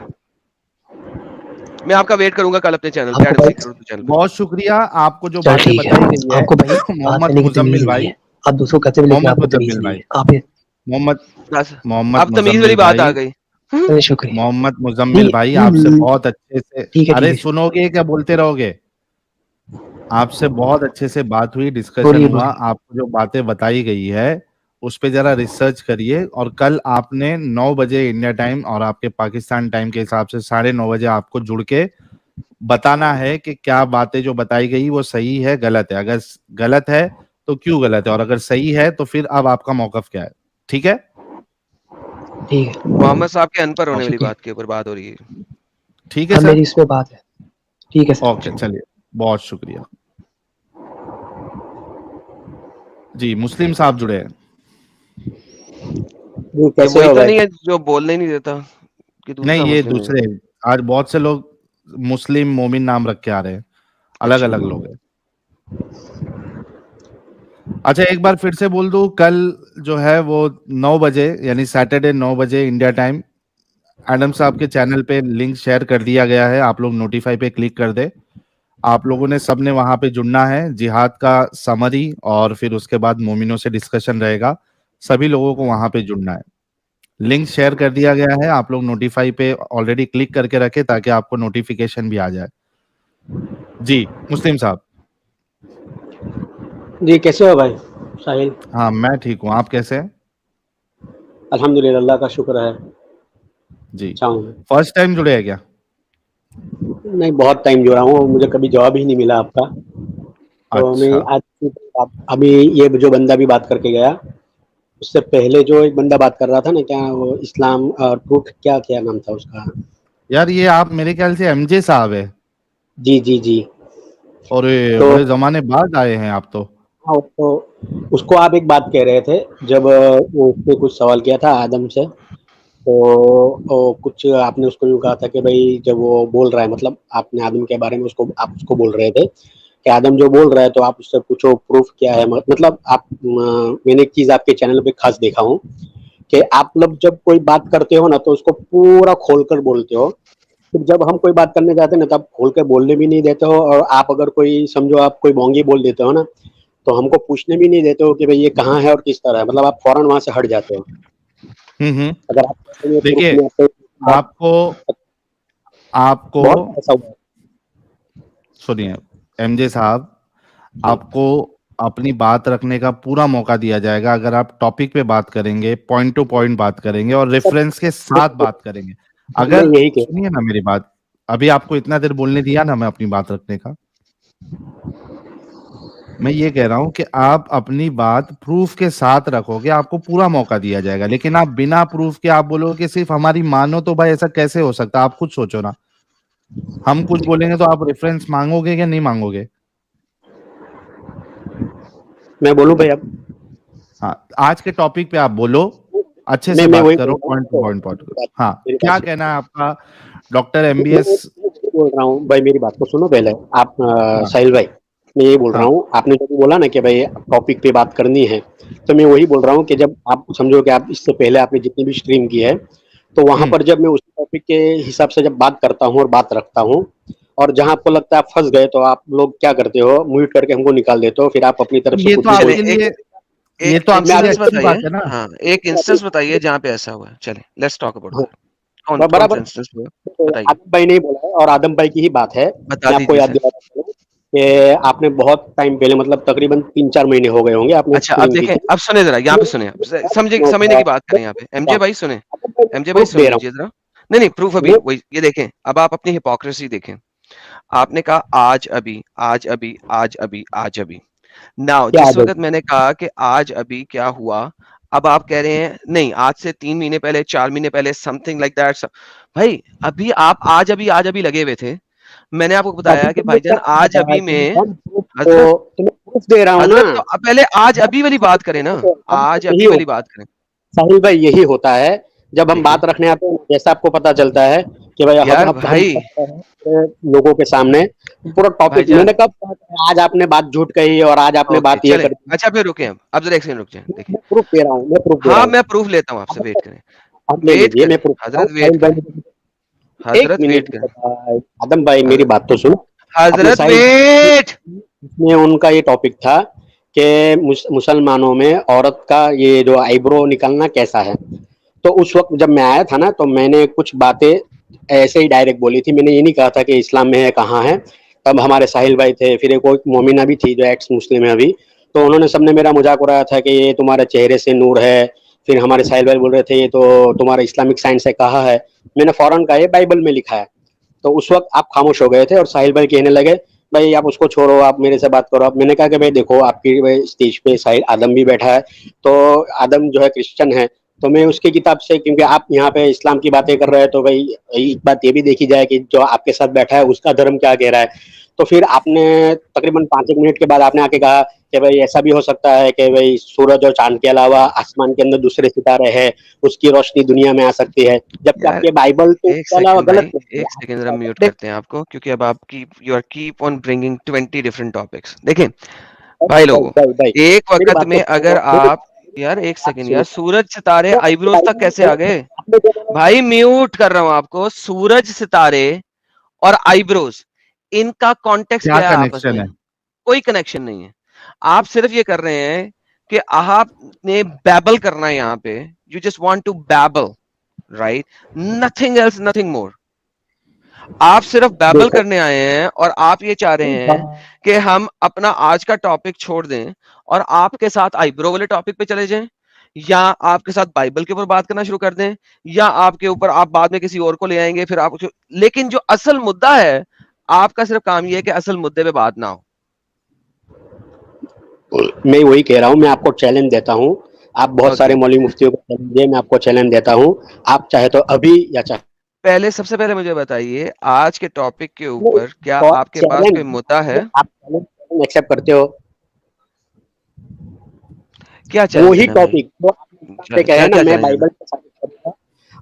میں آپ کا ویٹ کروں گا کل اپنے چینل پہ. بہت شکریہ. آپ کو جو باتیں بتائی گئی ہے محمد مزمل بھائی, آپ دوسروں کہتے ہیں لیکن آپ کو تمیز نہیں ہے. آپ اب تمیز والی بات آ گئی. شکریہ محمد مزمل بھائی, آپ سے بہت اچھے سے, ارے سنو گے کیا بولتے رہو گے؟ آپ سے بہت اچھے سے بات ہوئی, ڈسکشن ہوا. آپ کو جو باتیں بتائی گئی ہے اس پہ ذرا ریسرچ کریے, اور کل آپ نے 9 بجے انڈیا ٹائم اور آپ کے پاکستان ٹائم کے حساب سے 9:30 بجے آپ کو جڑ کے بتانا ہے کہ کیا باتیں جو بتائی گئی وہ صحیح ہے غلط ہے. اگر غلط ہے تو کیوں غلط ہے, اور اگر صحیح ہے تو پھر اب آپ کا موقف کیا ہے. ٹھیک ہے؟ محمد صاحب کے ان پر ہونے والی بات کے اوپر بات ہو رہی ہے. ٹھیک ہے سر, میری اس میں بات ہے. ٹھیک ہے سر, اوکے چلیے, بہت شکریہ. جی مسلم صاحب جڑے ہیں. وہی تو نہیں ہے جو بولنے نہیں دیتا کہ نہیں, یہ دوسرے, آج بہت سے لوگ مسلم مومن نام رکھ کے آ رہے ہیں, الگ الگ لوگ ہیں. اچھا ایک بار پھر سے بول دوں, کل جو ہے وہ 9 بجے یعنی سیٹرڈے 9 بجے انڈیا ٹائم ایڈم صاحب کے چینل پہ لنک شیئر کر دیا گیا ہے. آپ لوگ نوٹیفائی پہ کلک کر دے. آپ لوگوں نے سب نے وہاں پہ جڑنا ہے. جہاد کا سمری اور پھر اس کے بعد مومنوں سے ڈسکشن رہے گا. سبھی لوگوں کو وہاں پہ جڑنا ہے. لنک شیئر کر دیا گیا ہے. آپ لوگ نوٹیفائی پہ آلریڈی کلک کر کے رکھے تاکہ آپ کو نوٹیفیکیشن بھی آ جائے. جی مسلم صاحب. جی کیسے ہو بھائی ساحل؟ ہاں میں ٹھیک ہوں, آپ کیسے ہیں؟ الحمدللہ, اللہ کا شکر ہے. جی فرسٹ ٹائم جڑے ہیں کیا؟ نہیں, بہت ٹائم جڑا ہوں, مجھے کبھی جواب ہی نہیں ملا آپ کا. تو میں آج ابھی یہ جو بندہ بھی بات کر کے گیا, اس سے پہلے جو ایک بندہ بات کر رہا تھا نا, کیا وہ اسلام ٹروٹ, کیا نام تھا اس کا؟ یار یہ آپ میرے خیال سے ایم جے صاحب ہے. جی جی جی. اور بڑے زمانے بعد آئے ہیں آپ تو. ہاں, تو اس کو آپ ایک بات کہہ رہے تھے جب اس نے کچھ سوال کیا تھا آدم سے, تو کچھ آپ نے اس کو یوں کہا تھا کہ بھائی جب وہ بول رہا ہے, مطلب آپ نے آدم کے بارے میں آپ اس کو بول رہے تھے کہ آدم جو بول رہا ہے تو آپ اس سے پوچھو پروف کیا ہے. مطلب میں نے ایک چیز آپ کے چینل پہ خاص دیکھا ہوں کہ آپ لوگ جب کوئی بات کرتے ہو نا تو اس کو پورا کھول کر بولتے ہو, پھر جب ہم کوئی بات کرنے جاتے ہیں نا تب کھول کے بولنے بھی نہیں دیتے ہو, اور آپ اگر کوئی سمجھو آپ کوئی بونگی بول دیتے ہو نا تو ہم کو پوچھنے بھی نہیں دیتے ہو کہ بھئی یہ کہاں ہے اور کس طرح ہے, مطلب آپ فوراً وہاں سے ہٹ جاتے ہو. اگر دیکھیے آپ کو بہت ایسا ہوا ہے. سنیے ایم جے صاحب, آپ کو اپنی بات رکھنے کا پورا موقع دیا جائے گا اگر آپ ٹاپک پہ بات کریں گے, پوائنٹ ٹو پوائنٹ بات کریں گے اور ریفرنس کے ساتھ بات کریں گے. اگر سنیے نا میری بات, ابھی آپ کو اتنا دیر بولنے دیا نا میں اپنی بات رکھنے کا. میں یہ کہہ رہا ہوں کہ آپ اپنی بات پروف کے ساتھ رکھو گے, آپ کو پورا موقع دیا جائے گا, لیکن آپ بنا پروف کے آپ بولو کہ صرف ہماری مانو, تو بھائی ایسا کیسے ہو سکتا ہے؟ آپ خود سوچو نا. ہم کچھ بولیں گے تو آپ ریفرنس مانگو گے یا نہیں مانگو گے؟ میں بولوں بھائی اب ہاں, آج کے ٹاپک پہ آپ بولو, اچھے سے میں بات وہی کرو, بول پوائنٹ ٹو رہا پوائنٹ بات ہوں. کرو. ہاں, میری کیا بات سنو. کہنا ہے آپ کا ڈاکٹر ایم بی میں ایس؟ بول رہا ہوں بھائی, میری بات کو سنو پہلے آپ. ہاں ساحل بھائی, میں یہ بول رہا ہاں ہوں, آپ نے جو بولا نا کہ بھائی ٹاپک پہ بات کرنی ہے, تو میں وہی بول رہا ہوں کہ جب آپ سمجھو کہ آپ اس سے پہلے آپ نے جتنی بھی اسٹریم کی ہے, تو وہاں پر جب میں اس ٹاپک کے حساب سے جب بات کرتا ہوں اور بات رکھتا ہوں, اور جہاں آپ کو لگتا ہے آپ پھنس گئے, تو آپ لوگ کیا کرتے ہو, میوٹ کر کے ہم کو نکال دیتے ہو, پھر آپ اپنی طرف سے یہ کچھ تو بھی آپ چلے کے بولتے لیے, یہ ایک تو آپ میں کے لیے آپ انسٹنس اچھی بتائیے. بات ہے نا. ہاں, ایک انسٹنس بتائیے جہاں پہ ایسا ہوا ہے. چلیں لیٹس ٹاک اباؤٹ دیٹ. کون برابر. سا انسٹنس ہوا بتائیے, آدم بھائی نے بولا ہے, اور آدم بھائی کی ہی بات ہے. بتا میں آپ کو دیجیے یاد سر. دلاتا ہوں کہ آپ نے بہت ٹائم پہلے, مطلب تقریباً 3-4 مہینے ہو گئے ہوں گے, آپ نے اچھا اب اسٹریم کی دیکھیں, تھی. اب سنیں ذرا یہاں پہ سنیں, سمجھنے کی بات کریں یہاں پہ. ایم جے بھائی سنیں, ایم جے بھائی پروف سن دے رہا لیجیے ذرا. نہیں پروف ابھی ہوں. وہی, یہ دیکھیں اب آپ اپنی ہپوکریسی دیکھیں. آپ نے کہا آج ابھی آج ابھی آج ابھی آج ابھی. ناؤ کیا جس وقت عادت میں نے کہا کہ آج ابھی کیا ہوا, اب آپ کہہ رہے ہیں نہیں آج سے 3 مہینے پہلے 4 مہینے پہلے سم تھنگ لائک دیٹ. بھائی ابھی آپ آج ابھی لگے ہوئے تھے. میں نے آپ کو بتایا کہ بھائی جان آج ابھی میں حضرت پروف دے رہا ہوں نا. حضرت تو پہلے آج ابھی والی بات کریں نا, آج یہی ابھی والی ہوتا بات کریں. ہے ساحل بھائی, یہی ہوتا ہے جب ہم دیکھیں بات رکھنے آتے ہیں, جیسا آپ کو پتا چلتا ہے کہ بھائی یار ہم بھائی لوگوں کے سامنے پورا بھائی ٹاپک, میں جان نے کب کہا کہ آج آپ نے بات جھوٹ کہی اور آج آپ نے اوکے بات یہ چلیں, کر دی. اچھا پھر رکیں, اب ذرا ایک سیکنڈ رک جائیں. دیکھیں میں پروف دے رہا ہوں, میں پروف دے رہا ہاں ہوں. میں پروف لیتا ہوں آپ سے, ویٹ کریں آپ لے ویٹ لیجیے, کریں میں پروف دے رہا ہوں. حضرت ویٹ ساحل کریں بھائی, ایک حضرت ویٹ منٹ. کریں آدم بھائی میری حضرت بات تو سنو. اپنے حضرت ساحل ویٹ. میں ان کا یہ ٹاپک تھا کہ مسلمانوں میں عورت کا یہ جو آئیبرو نکلنا کیسا ہے. تو اس وقت جب میں آیا تھا نا, تو میں نے کچھ باتیں ایسے ہی ڈائریکٹ بولی تھی. میں نے یہ نہیں کہا تھا کہ اسلام میں ہے کہاں ہے. تب ہمارے ساحل بھائی تھے, پھر ایک مومنہ بھی تھی جو ایکس مسلم ہے ابھی, تو انہوں نے سب نے میرا مذاق اڑایا تھا کہ یہ تمہارے چہرے سے نور ہے. پھر ہمارے ساحل بھائی بول رہے تھے یہ تو تمہارا اسلامک سائنس ہے, کہا ہے. میں نے فوراً کہا یہ بائبل میں لکھا ہے. تو اس وقت آپ خاموش ہو گئے تھے, اور ساحل بھائی کہنے لگے بھائی آپ اس کو چھوڑو, آپ میرے سے بات کرو. آپ, میں نے کہا کہ بھائی دیکھو آپ کی اسٹیج پہ ساحل آدم بھی بیٹھا ہے, تو آدم جو ہے کرسچن ہے, تو میں اس کی کتاب سے, کیونکہ آپ یہاں پہ اسلام کی باتیں کر رہے ہیں, تو بھائی ایک بات یہ بھی دیکھی جائے کہ جو آپ کے ساتھ بیٹھا ہے اس کا دھرم کیا کہہ رہا ہے. تو پھر آپ نے تقریباً 5 منٹ کے بعد آپ نے آ کے کہا کہ بھائی ایسا بھی ہو سکتا ہے کہ بھائی سورج اور چاند کے علاوہ آسمان کے اندر دوسرے ستارے ہیں, اس کی روشنی دنیا میں آ سکتی ہے, جبکہ یار آپ کے بائبل تو اس ایک کے علاوہ سیکنڈ بھائی, غلط ہے. ایک سیکنڈ ذرا میوٹ کرتے ہیں آپ کو, کیونکہ اب آپ کی you are keep on bringing 20 different topics. دیکھیں بھائی لوگوں, بھائی ایک میری وقت بات میں اگر کو آپ, یار ایک بات سیکنڈ سنو. یار, سورج ستارے آئیبروز تک کیسے آ گئے آپ نے جو بولا بھائی؟ میوٹ کر رہا ہوں آپ کو. سورج ستارے اور آئیبروز, ان کا کانٹیکس کیا کیا ہے آپس کنیکشن میں؟ ہے؟ کوئی کنیکشن نہیں ہے. آپ صرف یہ کر رہے ہیں کہ آپ نے بیبل کرنا ہے یہاں پہ. You just want to babble, right? Nothing else, nothing more. آپ صرف بیبل دیکھو کرنے آئے ہیں, اور آپ یہ چاہ رہے ہیں کہ ہم اپنا آج کا ٹاپک چھوڑ دیں اور آپ کے ساتھ آئیبرو والے ٹاپک پہ چلے جائیں, یا آپ کے ساتھ بائبل کے اوپر بات کرنا شروع کر دیں, یا آپ کے اوپر آپ بعد میں کسی اور کو لے آئیں گے پھر آپ. لیکن جو اصل مدعا ہے, آپ کا صرف کام یہ ہے کہ اصل مدعے پہ بات نہ ہو. میں وہی کہہ رہا ہوں, میں آپ کو چیلنج دیتا ہوں. آپ بہت اوکے سارے مولوی مفتیوں کو چیلنج دیں, میں آپ کو چیلنج دیتا ہوں. آپ چاہے تو ابھی, یا چاہے پہلے سب سے پہلے مجھے بتائیے آج کے ٹاپک کے اوپر کیا آپ کے پاس چیلنج, کوئی مدعا ہے؟ آپ چیلنج ایکسپٹ کرتے ہو؟ کیا چیلنج وہی دینا بھائی؟ ٹاپک جو آپ نے اسلام پہ کیا کہے نا, کیا میں چیلنج دینا؟ بائبل پہ ثابت کروں گا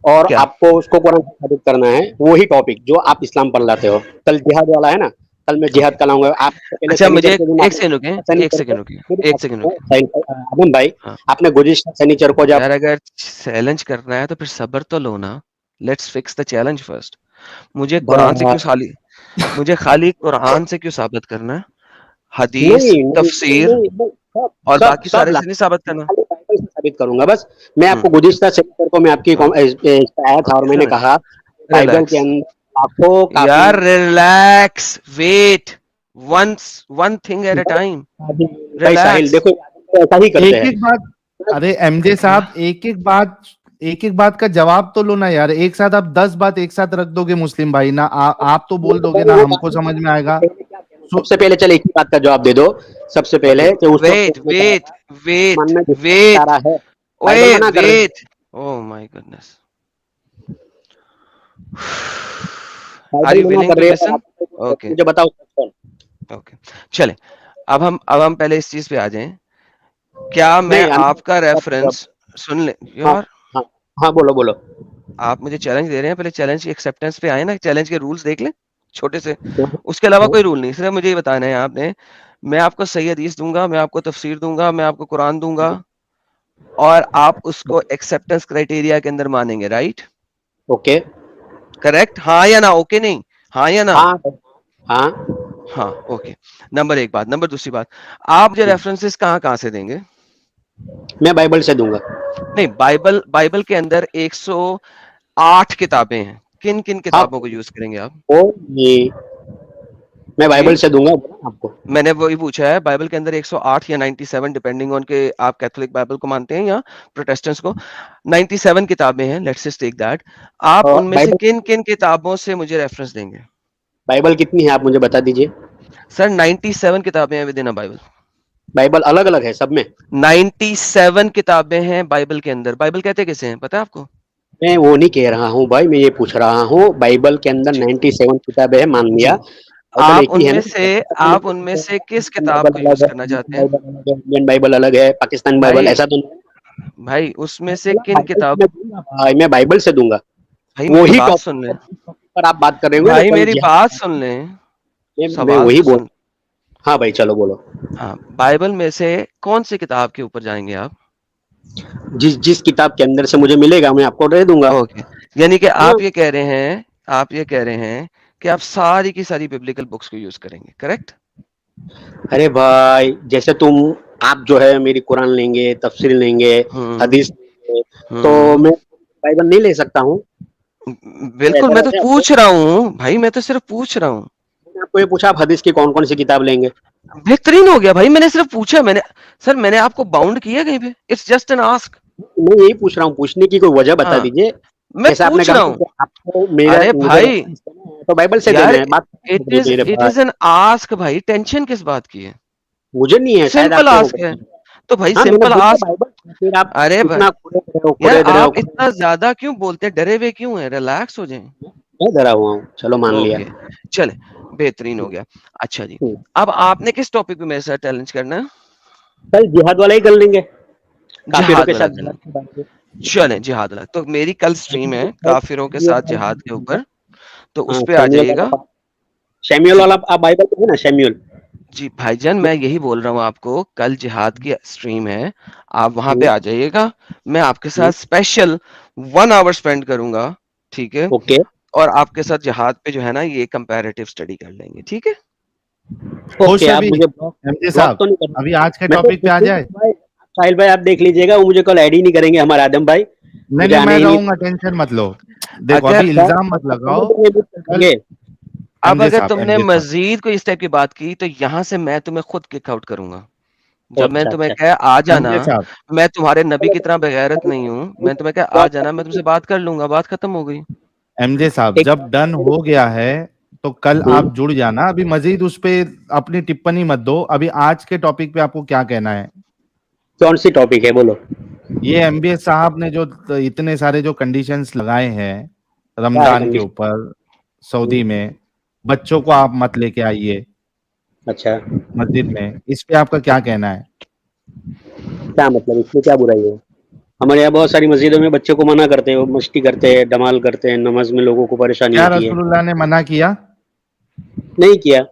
اور کیا آپ کو اس کو قرآن سے ثابت کرنا ہے. وہی ٹاپک جو آپ اسلام پر لاتے ہو. کل جہاد والا ہے نا, کل میں اوکے جہاد کا لاؤں گا. آپ سے پہلے اچھا مجھے سنیچر کے دن ایک آپ سیکنڈ رکیں, نے ایک سنیچر سیکنڈ کو, رکیں, میری ایک بات سیکنڈ سنو, رکیں. عدم بھائی, ہاں آپ نے گزشتہ سنیچر کو جب یار اگر چیلنج کرنا ہے تو پھر صبر تو لو نا. Let's fix the challenge first. مجھے قرآن سے کیوں مجھے خالی قرآن سے کیوں ثابت کرنا ہے؟ حدیث, نہیں نہیں تفسیر نہیں نہیں, اور سب باقی سب سارے لا, سے نہیں ثابت میں کرنا. خالی بائبل سے ثابت کروں گا بس. میں آپ ہوں کو گزشتہ سیکٹر کو میں آپ کی ہاں آیا تھا, اور میں نے کہا بائبل کے ریلیکس اندر لاکھوں کافی یار, relax, wait, one thing at a time, بھائی ساحل ریلیکس. دیکھو ایسا ہی کرتے ایک ہیں. ایک بات, ارے ایم جے صاحب, ایک ایک بات کا جواب تو لو نا یار. ایک ساتھ آپ 10 بات ایک ساتھ رکھ دو گے مسلم بھائی, نہ آپ تو بول دو گے, نہ ہم کو سمجھ میں آئے گا. سب سے پہلے چلے ایک ہی بات کا جواب دے دو. سب سے پہلے کہ اس wait کو wait wait ماننا wait چاہ رہا ہے بائبل wait منع کر رہے wait oh my goodness are you Bible منع willing کر to رہے ہیں listen okay مجھے بتاؤ okay چلیں اب ہم پہلے اس چیز پہ آ جائیں کیا میں نہیں آپ کا ریفرنس سن لیں ہاں یار ہاں ہاں بولو بولو آپ مجھے چیلنج دے رہے ہیں پہلے چیلنج کی ایکسیپٹنس پہ آئے نا چیلنج کے رولز دیکھ لیں چھوٹے سے اس کے علاوہ کوئی رول نہیں صرف مجھے یہ بتانا ہے آپ نے میں آپ کو صحیح حدیث دوں گا میں آپ کو تفسیر دوں گا میں آپ کو قرآن دوں گا اور آپ اس کو ایکسیپٹنس کرائٹیریا کے اندر مانیں گے رائٹ اوکے کریکٹ ہاں یا نا اوکے نہیں ہاں یا نا ہاں ہاں ہاں اوکے نمبر ایک بات نمبر دوسری بات آپ جو ریفرنسز کہاں سے دیں گے میں بائبل سے دوں گا نہیں بائبل کے اندر 108 کتابیں ہیں کن کن کتابوں کو یوز کریں گے آپ میں جی بائبل سے دوں گا آپ کو میں نے وہی پوچھا ہے بائبل کے اندر 108 یا 97 ڈیپینڈنگ آن کہ آپ کیتھولک بائبل کو مانتے ہیں یا پروٹیسٹنٹس کو 97 کتابیں ہیں لیٹس جسٹ ٹیک دیٹ آپ ان میں سے کن کن کتابوں سے مجھے ریفرنس دیں گے بائبل کتنی ہے آپ مجھے بتا دیجئے سر 97 کتابیں ہیں ود ان بائبل بائبل الگ الگ ہے سب میں 97 کتابیں ہیں بائبل کے اندر بائبل کہتے کسے ہیں پتہ ہے آپ کو میں وہ نہیں کہہ رہا ہوں بھائی میں یہ پوچھ رہا ہوں بائبل کے اندر جی 97 کتابیں ہیں مان لیا جی بائبل آپ ایک ہی ان ہے میں سے نا آپ ان میں سے کس کتاب بائبل کو الگ یوز ہے کرنا چاہتے ہیں بائبل الگ ہے انڈین بائبل الگ ہے پاکستان بائبل بھائی ایسا تو نہیں بھائی اس میں سے کن کتاب میں بائبل سے دوں گا بھائی میری وہی بات سن لیں ٹاپک پر آپ بات کر رہے ہوں گے نا بھائی کل میری بات سن لیں میں سوال وہی تو بول سن ہاں بھائی چلو بولو ہاں بائبل میں سے کون سی کتاب کے اوپر جائیں گے آپ جس کتاب کے اندر سے مجھے ملے گا میں آپ کو دے دوں گا اوکے یعنی کہ ہاں آپ یہ کہہ رہے ہیں کہ آپ ساری کی ساری بیبلیکل بکس کو یوز کریں گے کریکٹ ارے بھائی جیسے آپ جو ہے میری قرآن لیں گے تفسیر لیں گے ہوں حدیث لیں گے تو ہوں میں بائبل نہیں لے سکتا ہوں بالکل ایسا میں تو رہتا ہے آپ کو پوچھ رہا ہوں بھائی میں تو صرف پوچھ رہا ہوں میں نے آپ کو یہ پوچھا آپ حدیث کی کون کون سی کتاب لیں گے بہترین ہو گیا بھائی میں نے صرف پوچھا میں نے آپ کو باؤنڈ کیا کہیں پہ اٹس جسٹ این آسک میں یہی پوچھ رہا ہوں پوچھنے کی کوئی وجہ بتا ہاں دیجئے میں جیسے آپ نے پوچھ کہا رہا نا ہوں کہ آپ کو میرا ارے مجھے بھائی reference دینا ہے تو بائبل سے یار دینا ہے بات میرے اٹ بھائی از این آسک بھائی ٹینشن کس بات کی ہے مجھے نہیں ہے شاید آپ سمپل کو آسک ہے تو بھائی ہاں میں نے سمپل بولا آسک بائبل پھر آپ ارے بھائی اتنا یار کھڑے آپ ہو اتنا زیادہ کیوں بولتے ہیں ڈرے ہوئے کیوں ہیں ریلیکس ہو جائیں میں ڈرا ہوا ہوں چلو مان لیا اوکے چلے بہترین ہو گیا اچھا جی اب آپ نے کس ٹاپک پہ میرے ساتھ چیلنج کرنا ہے کل جہاد والا ہی کر لیں گے کافروں جہاد کے والا ساتھ کرنا جہاد کی بات ہے۔ چلیں جہاد والا تو میری کل سٹریم ہے کافروں کے ساتھ جہاد کے اوپر تو ہاں اس پہ آ شیمیول جائیے گا والا شیمیول جی والا آپ بائبل ہے نا شیمیول جی بھائی جان میں یہی بول رہا ہوں آپ کو کل جہاد کی سٹریم ہے آپ وہاں پہ آ جائیے گا میں آپ کے ساتھ اسپیشل 1 آور اسپینڈ کروں گا ٹھیک ہے اوکے اور آپ کے ساتھ جہاد پہ جو ہے نا یہ کمپیریٹیو اسٹڈی کر لیں گے ٹھیک ہے خوش اوکے آپ ابھی مجھے ایم جے بلاک صاحب تو نہیں کرنا ابھی آج کے میں ٹاپک پہ آ تو جائے ساحل بھائی آپ دیکھ لیجیے گا وہ مجھے کل ایڈ ہی نہیں کریں گے ہمارے آدم بھائی نہیں مجھے نہیں آنے میں ہی رہوں گا نہیں ٹینشن مت لو دیکھو اگر ابھی الزام مت لگاؤ کل ایم اب جے اگر صاحب تم ایم نے جے صاحب مزید کوئی اس ٹائپ کی بات کی تو یہاں سے میں تمہیں خود کک آؤٹ کروں گا جب میں اچھا تمہیں اچھا کہا آ ایم جانا جے صاحب میں تمہارے نبی کی طرح بغیرت نہیں ہوں میں تمہیں کہا آ جانا میں تم سے بات کر لوں گا بات ختم ہو گئی ایم جے صاحب جب ڈن ہو گیا ہے تو کل آپ جڑ جانا ابھی مزید اس پہ اپنی ٹپنی مت دو ابھی آج کے ٹاپک پہ آپ کو کیا کہنا ہے کون سی ٹاپک ہے بولو یہ ایم بی ایس صاحب نے جو اتنے سارے جو کنڈیشنز لگائے ہیں کیا ہے رمضان کے کنڈیشن اوپر سعودی میں بچوں کو آپ مت لے کے آئیے اچھا مسجد میں اس پہ آپ کا کیا کہنا ہے کیا مطلب اس میں کیا برائی ہے ہمارے یہاں بہت ساری مسجدوں میں بچوں کو منع کرتے ہیں وہ مستی کرتے ہیں ڈمال کرتے ہیں نماز میں لوگوں کو پریشانی کیا ہوتی ہے رسول اللہ نے منع کیا نہیں کیا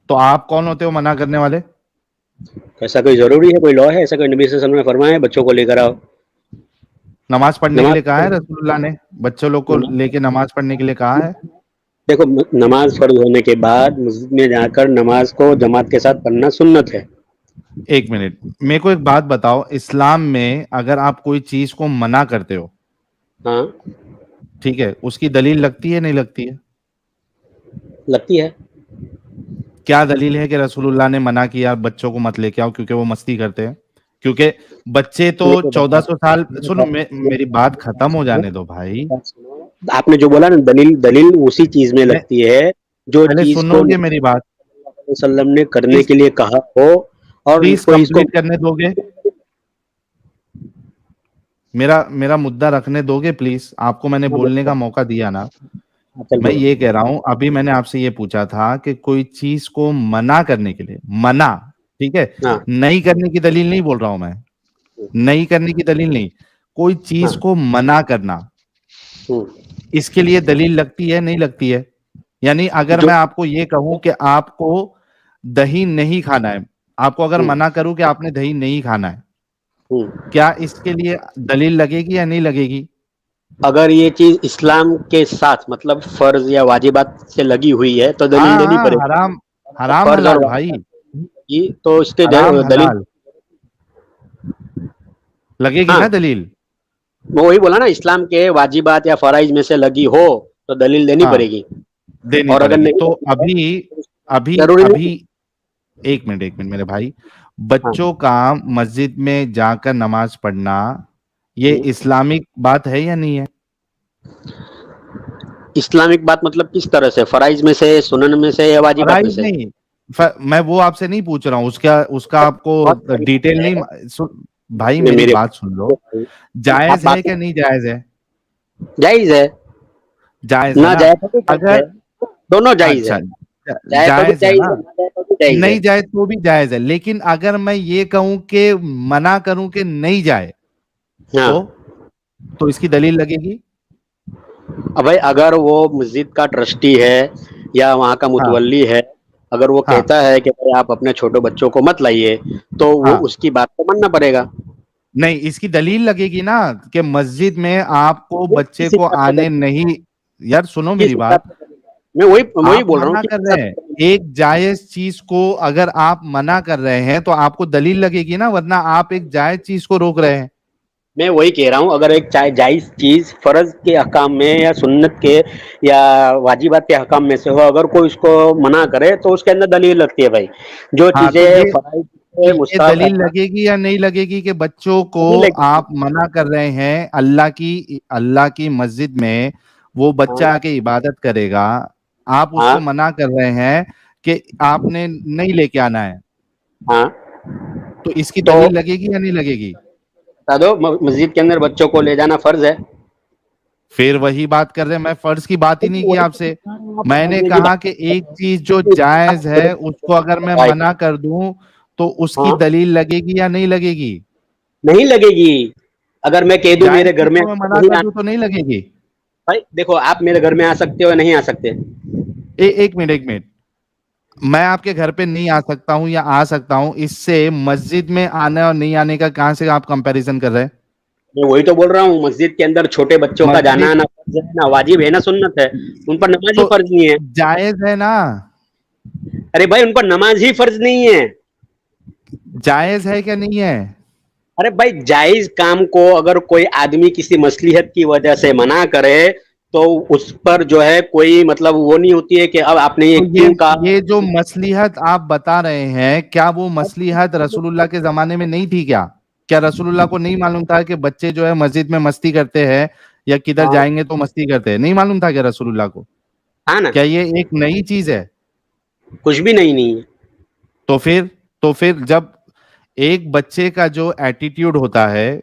تو آپ کون ہوتے ہو منع کرنے والے ایسا کوئی ضروری ہے کوئی لا ہے ایسا کوئی نبی صلی اللہ علیہ وسلم نے فرمایا ہے بچوں کو لے کر آؤ نماز پڑھنے کے لیے کہا ہے نماز رسول اللہ نے بچوں لوگ کو لے کے نماز پڑھنے کے لیے کہا ہے دیکھو نماز فرض ہونے کے بعد مسجد میں جا کر نماز کو جماعت کے ساتھ پڑھنا سنت ہے ایک منٹ میرے کو ایک بات بتاؤ اسلام میں اگر آپ کوئی چیز کو منع کرتے ہو ہاں ٹھیک ہے اس کی دلیل لگتی ہے نہیں لگتی ہے لگتی ہے کیا دلیل ہے کہ رسول اللہ نے منع کیا بچوں کو مت لے کے آؤ کیونکہ وہ مستی کرتے ہیں کیونکہ بچے تو 1400 سال سنو میری بات ختم ہو جانے دو بھائی آپ نے جو بولا نا دلیل اسی چیز میں میں لگتی ہے جو پہلے چیز سنو کو گے میری بات علیہ وسلم نے کرنے کے لیے کہا ہو اور پلیز کوئی اس کو کمپلیٹ کرنے دو گے؟ میرا مدعا رکھنے دو گے پلیز؟ آپ کو میں نے بولنے کا موقع دیا نا. میں یہ کہہ رہا ہوں، ابھی میں نے آپ سے یہ پوچھا تھا کہ کوئی چیز کو منع کرنے کے لیے، منع، ٹھیک ہے، ہاں نہیں کرنے کی دلیل نہیں بول رہا ہوں میں، نہیں کرنے کی دلیل نہیں، کوئی چیز کو منع کرنا، اس کے لیے دلیل لگتی ہے نہیں لگتی ہے؟ یعنی اگر میں آپ کو یہ کہوں کہ آپ کو دہی نہیں کھانا ہے، آپ کو اگر منع کروں کہ آپ نے دہی نہیں کھانا ہے، کیا اس کے لیے دلیل لگے گی یا نہیں لگے گی؟ اگر یہ چیز اسلام کے ساتھ مطلب فرض یا واجبات سے لگی ہوئی ہے تو دلیل دینی ہاں، پڑے گی. حرام فرض اور حلال بھائی، واجب تو اس کے حرام دلیل حلال لگے گی ہاں نا دلیل. میں وہی بولا نا، اسلام کے واجبات یا فرائض میں سے لگی ہو تو دلیل دینی ہاں پڑے گی. دینی اور پڑے اگر گی. نہیں تو لگی ہے، ابھی ابھی ضروری نہیں. ابھی ایک منٹ میرے بھائی، بچوں کا مسجد میں جا کر نماز پڑھنا یہ اسلامک بات ہے یا نہیں ہے؟ اسلامک بات مطلب کس طرح سے؟ فرائض میں سے، سنن میں سے، یا واجبات میں فرائض سے؟ نہیں، میں وہ آپ سے نہیں پوچھ رہا ہوں، اس کا آپ کو بہت صحیح ڈیٹیل ہے. نہیں بھائی میری میرے بات سن لو. آپ جائز ہے بات کہ نہیں جائز ہے؟ جائز ہے، جائز ہے نہ نا؟ جائے تو بھی جائز اگر ہے، دونوں جائز اچھا ہے. جائے تو بھی جائز ہے جائز نا، ہے، نہ جائے تو بھی جائز ہے. نہیں جائے تو بھی جائز ہے، لیکن اگر میں یہ کہوں کہ منع کروں کہ نہیں جائے ہاں تو اس کی دلیل لگے گی؟ بھائی اگر وہ مسجد کا ٹرسٹی ہے یا وہاں کا ہاں متولی ہے، اگر وہ ہاں کہتا ہے کہ بھائی آپ اپنے چھوٹے بچوں کو مت لائیے تو وہ ہاں اس کی بات کو ماننا پڑے گا. نہیں، اس کی دلیل لگے گی نا کہ مسجد میں آپ کو بچے کس کو حساب سے آنے دلیل؟ نہیں. یار سنو کس میری بات، حساب سے دلیل؟ میں وہی آپ بول رہا ہوں منع کس کر حساب رہے ہیں سے دلیل؟ ایک جائز چیز کو، اگر آپ منع کر رہے ہیں تو آپ کو دلیل لگے گی نا، ورنہ آپ ایک جائز چیز کو روک رہے ہیں. میں وہی کہہ رہا ہوں، اگر ایک جائز چیز فرض کے احکام میں یا سنت کے یا واجبات کے حکام میں سے ہو، اگر کوئی اس کو منع کرے تو اس کے اندر دلیل لگتی ہے. بھائی جو ہاں چیزیں تو فرائض سے یہ مستحب دلیل لگے گی یا نہیں لگے گی کہ بچوں کو نہیں لگی. آپ منع کر رہے ہیں اللہ کی مسجد میں وہ بچہ ہاں آ کے عبادت کرے گا، آپ اس ہاں کو منع کر رہے ہیں کہ آپ نے نہیں لے کے آنا ہے، ہاں تو اس کی تو دلیل لگے گی یا نہیں لگے گی؟ بتا دو، مسجد کے اندر بچوں کو لے جانا فرض ہے. پھر وہی بات کر رہے ہیں، میں فرض کی بات ہی نہیں کی آپ سے. میں نے کی کہا کہ ایک چیز جو جائز ہے اس کو اگر میں منع کر دوں تو اس کی ہاں دلیل لگے گی یا نہیں لگے گی؟ نہیں لگے گی. اگر میں کہہ دوں جائز میرے گھر چیز میں کو میں منع نہیں کر آنا، دوں تو نہیں لگے گی؟ بھائی دیکھو آپ میرے گھر میں آ سکتے ہو یا نہیں آ سکتے؟ ایک منٹ، میں آپ کے گھر پہ نہیں آ سکتا ہوں یا آ سکتا ہوں، اس سے مسجد میں آنے اور نہیں آنے کا کہاں سے آپ کمپیریزن کر رہے ہیں؟ میں وہی تو بول رہا ہوں، مسجد کے اندر چھوٹے بچوں کا جانا مسجد نہ فرض ہے نہ واجب ہے نہ سنت ہے. ان پر نماز ہی تو فرض نہیں ہے. جائز ہے نا، ارے بھائی ان پر نماز ہی فرض نہیں ہے. جائز ہے کہ نہیں ہے؟ ارے بھائی جائز کام کو اگر کوئی آدمی کسی مصلحت کی وجہ سے منع کرے تو اس پر جو ہے کوئی مطلب وہ نہیں ہوتی ہے کہ اب آپ نے تو یہ کیوں کہا. یہ جو مصلحت آپ بتا رہے ہیں، کیا وہ مصلحت رسول اللہ کے زمانے میں نہیں تھی؟ کیا رسول اللہ کو نہیں معلوم تھا کہ بچے جو ہے مسجد میں مستی کرتے ہیں یا کدھر ہاں جائیں گے تو مستی کرتے ہیں؟ نہیں معلوم تھا کہ رسول اللہ کو؟ ہاں نا، کیا یہ ایک نئی چیز ہے؟ کچھ بھی نہیں ہے. تو پھر جب ایک بچے کا جو ایٹیٹیوڈ ہوتا ہے،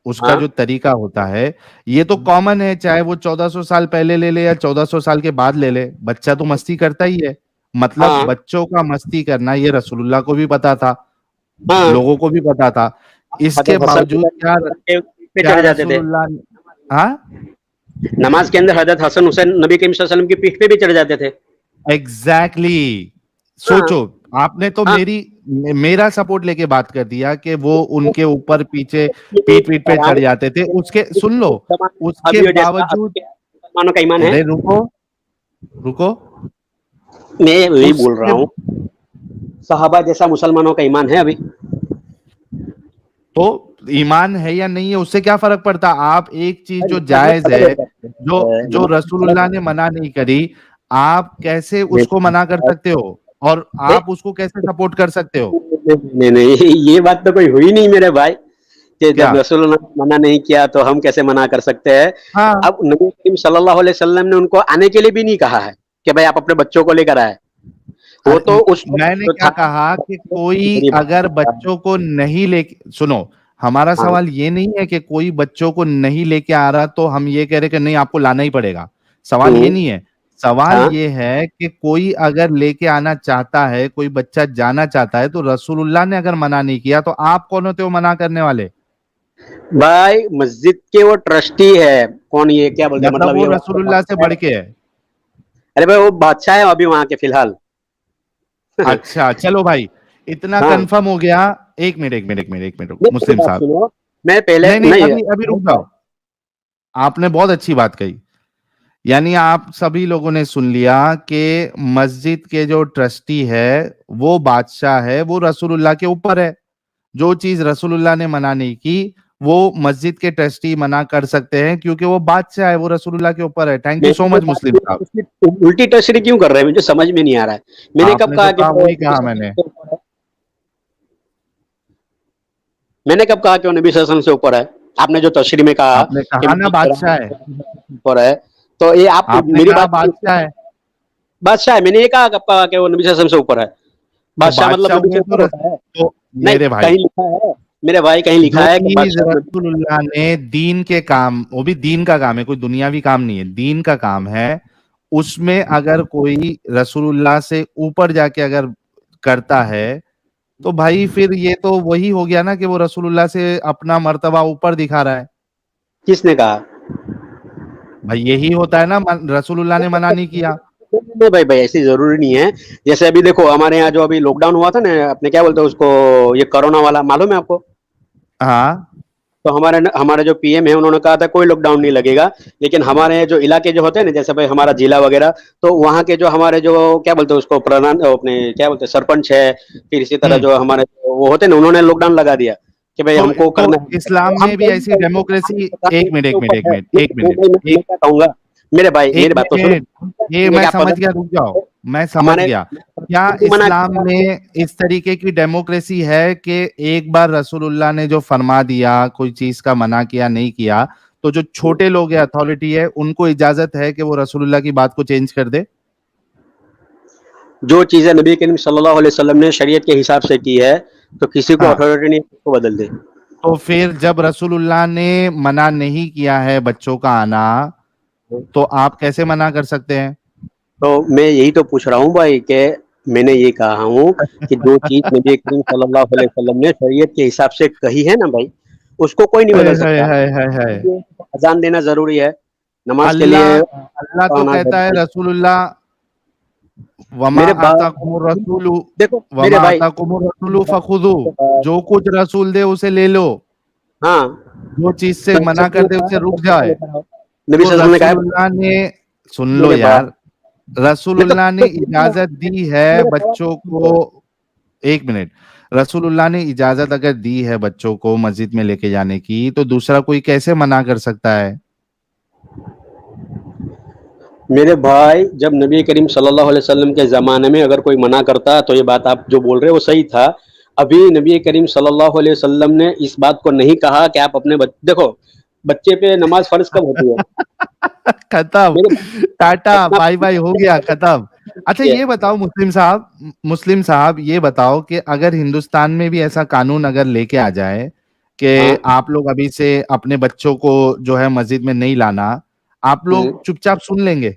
اس کا ہاں جو طریقہ ہوتا ہے، یہ تو کامن ہے، چاہے وہ 1400 سال پہلے لے لے یا 1400 سال کے بعد لے لے، بچہ تو مستی کرتا ہی ہے. مطلب ہاں بچوں کا مستی کرنا یہ رسول اللہ کو بھی پتا تھا، ہاں لوگوں کو بھی پتا تھا. اس کے حضرت باوجود حسن پہ کیا چڑھ جاتے رسول تھے اللہ نے ہاں نماز کے اندر. حضرت حسن حسین نبی کریم صلی اللہ علیہ وسلم کی پیٹھ پہ بھی چڑھ جاتے تھے. ایگزیکٹلی. ہاں سوچو، آپ نے تو ہاں میرا سپورٹ لے کے بات کر دیا کہ وہ ان کے اوپر پیچھے پیٹ پیٹ پہ چڑھ جاتے تھے. اس کے سن لو، اس کے ابھی جیسا باوجود مسلمانوں کا ایمان ہے. ارے رکو میں یہی اس بول رہا کے ہوں صحابہ جیسا مسلمانوں کا ایمان ہے ابھی. تو ایمان ہے یا نہیں ہے اس سے کیا فرق پڑتا؟ آپ ایک چیز جو جائز ہے، جو رسول اللہ نے منع نہیں کری، آپ کیسے اس کو منع کر سکتے ہو اور آپ اس کو کیسے سپورٹ کر سکتے ہو؟ نہیں یہ بات تو کوئی ہوئی نہیں میرے بھائی کہ جب کیا؟ رسول اللہ نے منع نہیں کیا تو ہم کیسے منع کر سکتے ہیں. ہاں اب نبی کریم صلی اللہ علیہ وسلم نے ان کو آنے کے لیے بھی نہیں کہا ہے کہ بھائی آپ اپنے بچوں کو لے کر آئے. وہ تو اس میں نے کیا کہا کہ کوئی اگر بچوں کو نہیں لے کے سنو ہمارا سوال یہ نہیں ہے کہ کوئی بچوں کو نہیں لے کے آ رہا تو ہم یہ کہہ رہے کہ نہیں آپ کو لانا ہی پڑے گا. سوال یہ نہیں ہے. سوال یہ ہے کہ کوئی اگر لے کے آنا چاہتا ہے, کوئی بچہ جانا چاہتا ہے, تو رسول اللہ نے اگر منع نہیں کیا تو آپ کون ہوتے ہو منع کرنے والے؟ بھائی مسجد کے وہ ٹرسٹی ہے. کون یہ کیا بولتے ہیں مطلب وہ رسول اللہ سے بڑھ کے ہے. ارے بھائی وہ بادشاہ ہے ابھی وہاں کے فی الحال. اچھا چلو بھائی اتنا کنفرم ہو گیا. ایک منٹ مسلم صاحب, میں پہلے نہیں ابھی رک جاؤ. آپ نے بہت اچھی بات کہی. یعنی آپ سبھی لوگوں نے سن لیا کہ مسجد کے جو ٹرسٹی ہے وہ بادشاہ ہے, وہ رسول اللہ کے اوپر ہے. جو چیز رسول اللہ نے منع نہیں کی وہ مسجد کے ٹرسٹی منع کر سکتے ہیں کیونکہ وہ بادشاہ ہے, وہ رسول اللہ کے اوپر ہے. تھینک یو سو مچ مسلم صاحب. الٹی ٹرسٹی کیوں کر رہے ہیں مجھے سمجھ میں نہیں آ رہا ہے. میں نے کب کہا کہ وہی کہا میں نے کب کہا کہ وہ نبی صلی اللہ علیہ وسلم سے اوپر ہے. آپ نے جو تشریح میں کہا آپ نے کہا نا بادشاہ ہے, اوپر ہے, تو یہ آپ میری بات بادشاہ ہے. بادشاہ ہے, میں نے یہ کہا کب کہا کہ وہ نبی صلی اللہ علیہ وسلم سے اوپر ہے. بادشاہ مطلب میرے بھائی کہیں لکھا ہے, میرے بھائی کہیں لکھا ہے کہ رسول اللہ نے دین کے کام, وہ بھی دین کا کام ہے, کوئی دنیاوی کام نہیں ہے, دین کا کام ہے. اس میں اگر کوئی رسول اللہ سے اوپر جا کے اگر کرتا ہے تو بھائی پھر یہ تو وہی ہو گیا نا کہ وہ رسول اللہ سے اپنا مرتبہ اوپر دکھا رہا ہے. کس نے کہا؟ بھائی یہی ہوتا ہے نا, رسول اللہ نے منع نہیں کیا. نہیں بھائی ایسی ضروری نہیں ہے. جیسے ابھی دیکھو ہمارے یہاں جو ابھی لاک ڈاؤن ہوا تھا نا, اپنے کیا بولتے ہیں اس کو, یہ کرونا والا, معلوم ہے آپ کو؟ ہاں تو ہمارے جو پی ایم ہے انہوں نے کہا تھا کوئی لاک ڈاؤن نہیں لگے گا, لیکن ہمارے جو علاقے جو ہوتے ہیں نا, جیسے بھائی ہمارا ضلع وغیرہ, تو وہاں کے جو ہمارے جو کیا بولتے ہیں اس کو اپنے کیا بولتے ہیں سرپنچ ہے, پھر اسی طرح جو ہمارے وہ ہوتے ہیں نا, انہوں نے لاک ڈاؤن لگا دیا کہ بھائی ہم کو کرنا ہے. اسلام میں بھی ایسی ڈیموکریسی. ایک منٹ کہوں گا میرے بھائی, میری بات تو سنو. یہ میں سمجھ گیا, رک جاؤ, میں سمجھ گیا. کیا اسلام میں اس طریقے کی ڈیموکریسی ہے کہ ایک بار رسول اللہ نے جو فرما دیا, کوئی چیز کا منع کیا, نہیں کیا, تو جو چھوٹے لوگ ہیں, اتھارٹی ہے, ان کو اجازت ہے کہ وہ رسول اللہ کی بات کو چینج کر دے؟ جو چیزیں نبی کریم صلی اللہ علیہ وسلم نے شریعت کے حساب سے کی ہے تو کسی کو اتھارٹی نہیں کو بدل دے. تو پھر جب رسول اللہ نے منع نہیں کیا ہے بچوں کا آنا, تو آپ کیسے منع کر سکتے ہیں؟ تو میں یہی تو پوچھ رہا ہوں بھائی, کہ میں نے یہ کہا ہوں کہ جو چیز نبی کریم صلی اللہ علیہ وسلم نے شریعت کے حساب سے کہی ہے نا بھائی, اس کو کوئی نہیں بدل سکتا. اذان دینا ضروری ہے نماز کے لیے. اللہ تو کہتا ہے رسول اللہ وما آتاکم الرسول وما آتاکم الرسول فخذوا, جو کچھ رسول دے اسے لے لو, ہاں جو چیز سے منع کر دے اسے رک جائے. نبی صلی اللہ رسول اللہ نے, سن لو یار, رسول اللہ نے اجازت دی ہے بچوں کو. ایک منٹ, رسول اللہ نے اجازت اگر دی ہے بچوں کو مسجد میں لے کے جانے کی, تو دوسرا کوئی کیسے منع کر سکتا ہے؟ میرے بھائی جب نبی کریم صلی اللہ علیہ وسلم کے زمانے میں اگر کوئی منع کرتا تو یہ بات آپ جو بول رہے وہ صحیح تھا. ابھی نبی کریم صلی اللہ علیہ وسلم نے اس بات کو نہیں کہا کہ آپ اپنے دیکھو بچے پہ نماز فرض کب ہوتی ہے؟ ختم, ٹاٹا بائی بائی, ہو گیا ختم. اچھا یہ بتاؤ مسلم صاحب یہ بتاؤ کہ اگر ہندوستان میں بھی ایسا قانون اگر لے کے آ جائے کہ آپ لوگ ابھی سے اپنے بچوں کو جو ہے مسجد میں نہیں لانا, آپ لوگ چپ چاپ سن لیں گے؟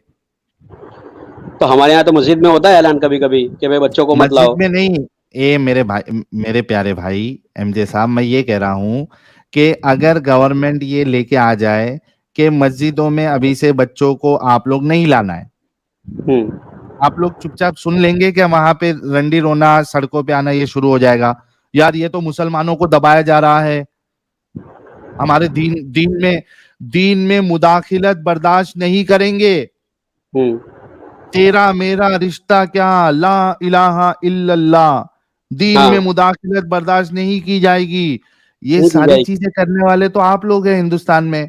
تو ہمارے یہاں تو مسجد میں ہوتا ہے اعلان کبھی کبھی کہ بھائی بچوں کو مت لاؤ. مسجد میں نہیں, میرے پیارے بھائی ایم جے صاحب, میں یہ کہہ رہا ہوں کہ اگر گورنمنٹ یہ لے کے آ جائے کہ مسجدوں میں ابھی سے بچوں کو آپ لوگ نہیں لانا ہے, آپ لوگ چپ چاپ سن لیں گے کہ وہاں پہ رنڈی رونا, سڑکوں پہ آنا یہ شروع ہو جائے گا؟ یار یہ تو مسلمانوں کو دبایا جا رہا ہے, ہمارے دین میں مداخلت برداشت نہیں کریں گے, تیرا میرا رشتہ کیا, لا الہ الا اللہ, دین میں مداخلت برداشت نہیں کی جائے گی. یہ ساری چیزیں کرنے والے تو آپ لوگ ہیں ہندوستان میں,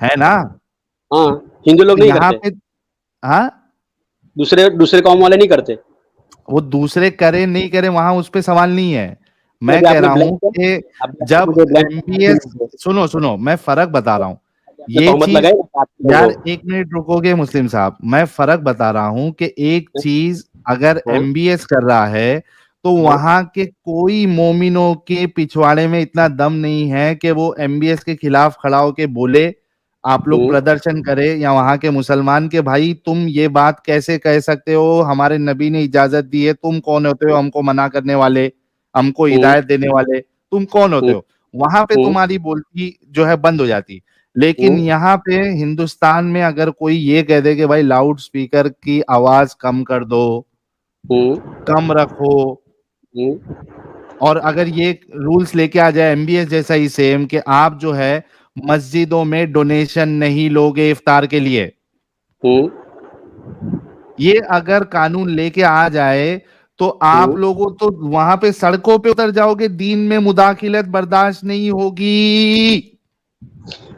ہے نا؟ ہندو لوگ نہیں کرتے, دوسرے قوم والے نہیں کرتے. وہ دوسرے کرے نہیں کرے وہاں اس پہ سوال نہیں ہے. میں کہہ رہا ہوں کہ جب MBS, سنو میں فرق بتا رہا ہوں, یہ تہمت چیز لگائے نا آپ کے یار لوگوں کو۔ ایک منٹ رکو گے مسلم صاحب, میں فرق بتا رہا ہوں کہ ایک چیز اگر ہاں، ایم بی ایس کر رہا ہے تو ہاں، وہاں کے کوئی مومنوں کے پچھواڑے میں اتنا دم نہیں ہے کہ وہ ایم بی ایس کے خلاف کھڑا ہو کے بولے, آپ لوگ ہوں، پردرشن کرے یا وہاں کے مسلمان کے بھائی تم یہ بات کیسے کہہ سکتے ہو, ہمارے نبی نے اجازت دی ہے, تم کون ہوتے ہو ہم کو منع کرنے والے, ہم کو ہوں، ہدایت دینے والے, تم کون ہوتے ہوں، ہو. وہاں پہ ہوں، تمہاری بولتی جو ہے بند ہو جاتی. لیکن ہوں، یہاں پہ ہندوستان میں اگر کوئی یہ کہہ دے کہ بھائی لاؤڈ سپیکر کی آواز کم کر دو, ہوں، کم رکھو, ہوں، اور اگر یہ رولز لے کے آ جائے ایم بی ایس جیسا ہی سیم کہ آپ جو ہے مسجدوں میں ڈونیشن نہیں لوگے افطار کے لیے, ہوں، یہ اگر قانون لے کے آ جائے تو آپ ہوں۔ لوگوں تو وہاں پہ سڑکوں پہ اتر جاؤ گے, دین میں مداخلت برداشت نہیں ہوگی.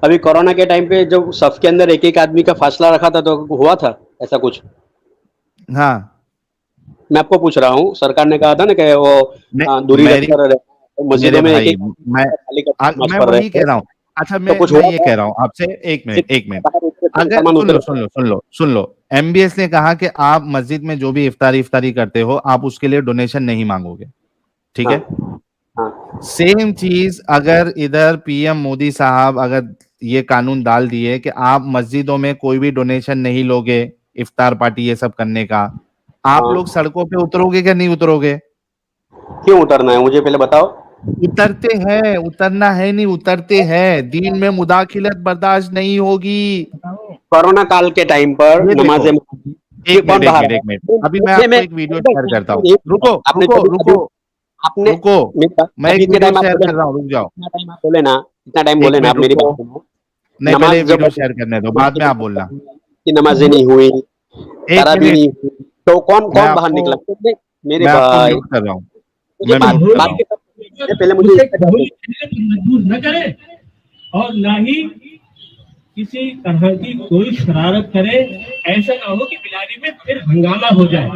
ابھی کورونا کے ٹائم پہ جب صف کے اندر ایک ایک آدمی کا فاصلہ رکھا تھا تو ہوا تھا ایسا کچھ؟ ہاں, میں آپ کو پوچھ رہا ہوں, سرکار نے کہا تھا نا کہ وہ دوری رکھ میری کر میرے مسجدوں میں ایک بھائی ایک خالی کر کے نماز میں پڑھ رہے وہی تھے، کہہ رہا ہوں. اچھا تو کچھ میں ہوا یہ تھا؟ کہہ رہا ہوں آپ سے, ایک منٹ باہر اترے تھے اگر مسلمان اترے سن لو ایم بی ایس نے کہا کہ آپ مسجد میں جو بھی افطاری کرتے ہو آپ اس کے لیے ڈونیشن نہیں مانگو گے, ٹھیک ہاں، ہے. ہاں، سیم چیز اگر ادھر پی ایم مودی صاحب اگر یہ قانون ڈال دیے کہ آپ مسجدوں میں کوئی بھی ڈونیشن نہیں لوگے افطار پارٹی یہ سب کرنے کا, آپ ہاں، لوگ سڑکوں پہ اترو گے کہ نہیں اترو گے؟ کیوں اترنا ہے مجھے پہلے بتاؤ. اترتے ہیں, اترنا ہے نہیں اترتے ہیں, دین میں مداخلت برداشت نہیں ہوگی. کورونا کال کے ٹائم پر یہ دیکھو, نمازیں یہ کون باہر ایک منٹ آیا؟ ابھی میں آپ کو ایک ویڈیو شیئر کرتا ہوں, رکو آپ نے رکو ابھی رکو آپ نے رکو, میں ایک ابھی کے ویڈیو ٹائم آپ شیئر بولے کر رہا ہوں, رک جاؤ اتنا ٹائم آپ بولے نا, اتنا ٹائم ایک بولے نا, منٹ آپ میری رکو, بات سنو. نہیں پہلے نماز جب ویڈیو شیئر کرنے دو, بعد میں آپ بولنا. کی نمازیں نہیں ہوئی, ایک تراویح منٹ, نہیں ہوئی, تو کون میں کون آپ باہر کو نکلا؟ میرے میں آپ کو بھائی میوٹ کر رہا ہوں, مجھے میں بات میوٹ کر رہا بات ہوں. کے پہلے مجھے اسے اس کا ہولی کھیلنے پر مجبور نہ کرے اور نہ ہی کسی طرح کی کوئی شرارت کرے. ایسا نہ ہو کہ بلاری میں پھر ہنگامہ ہو جائے.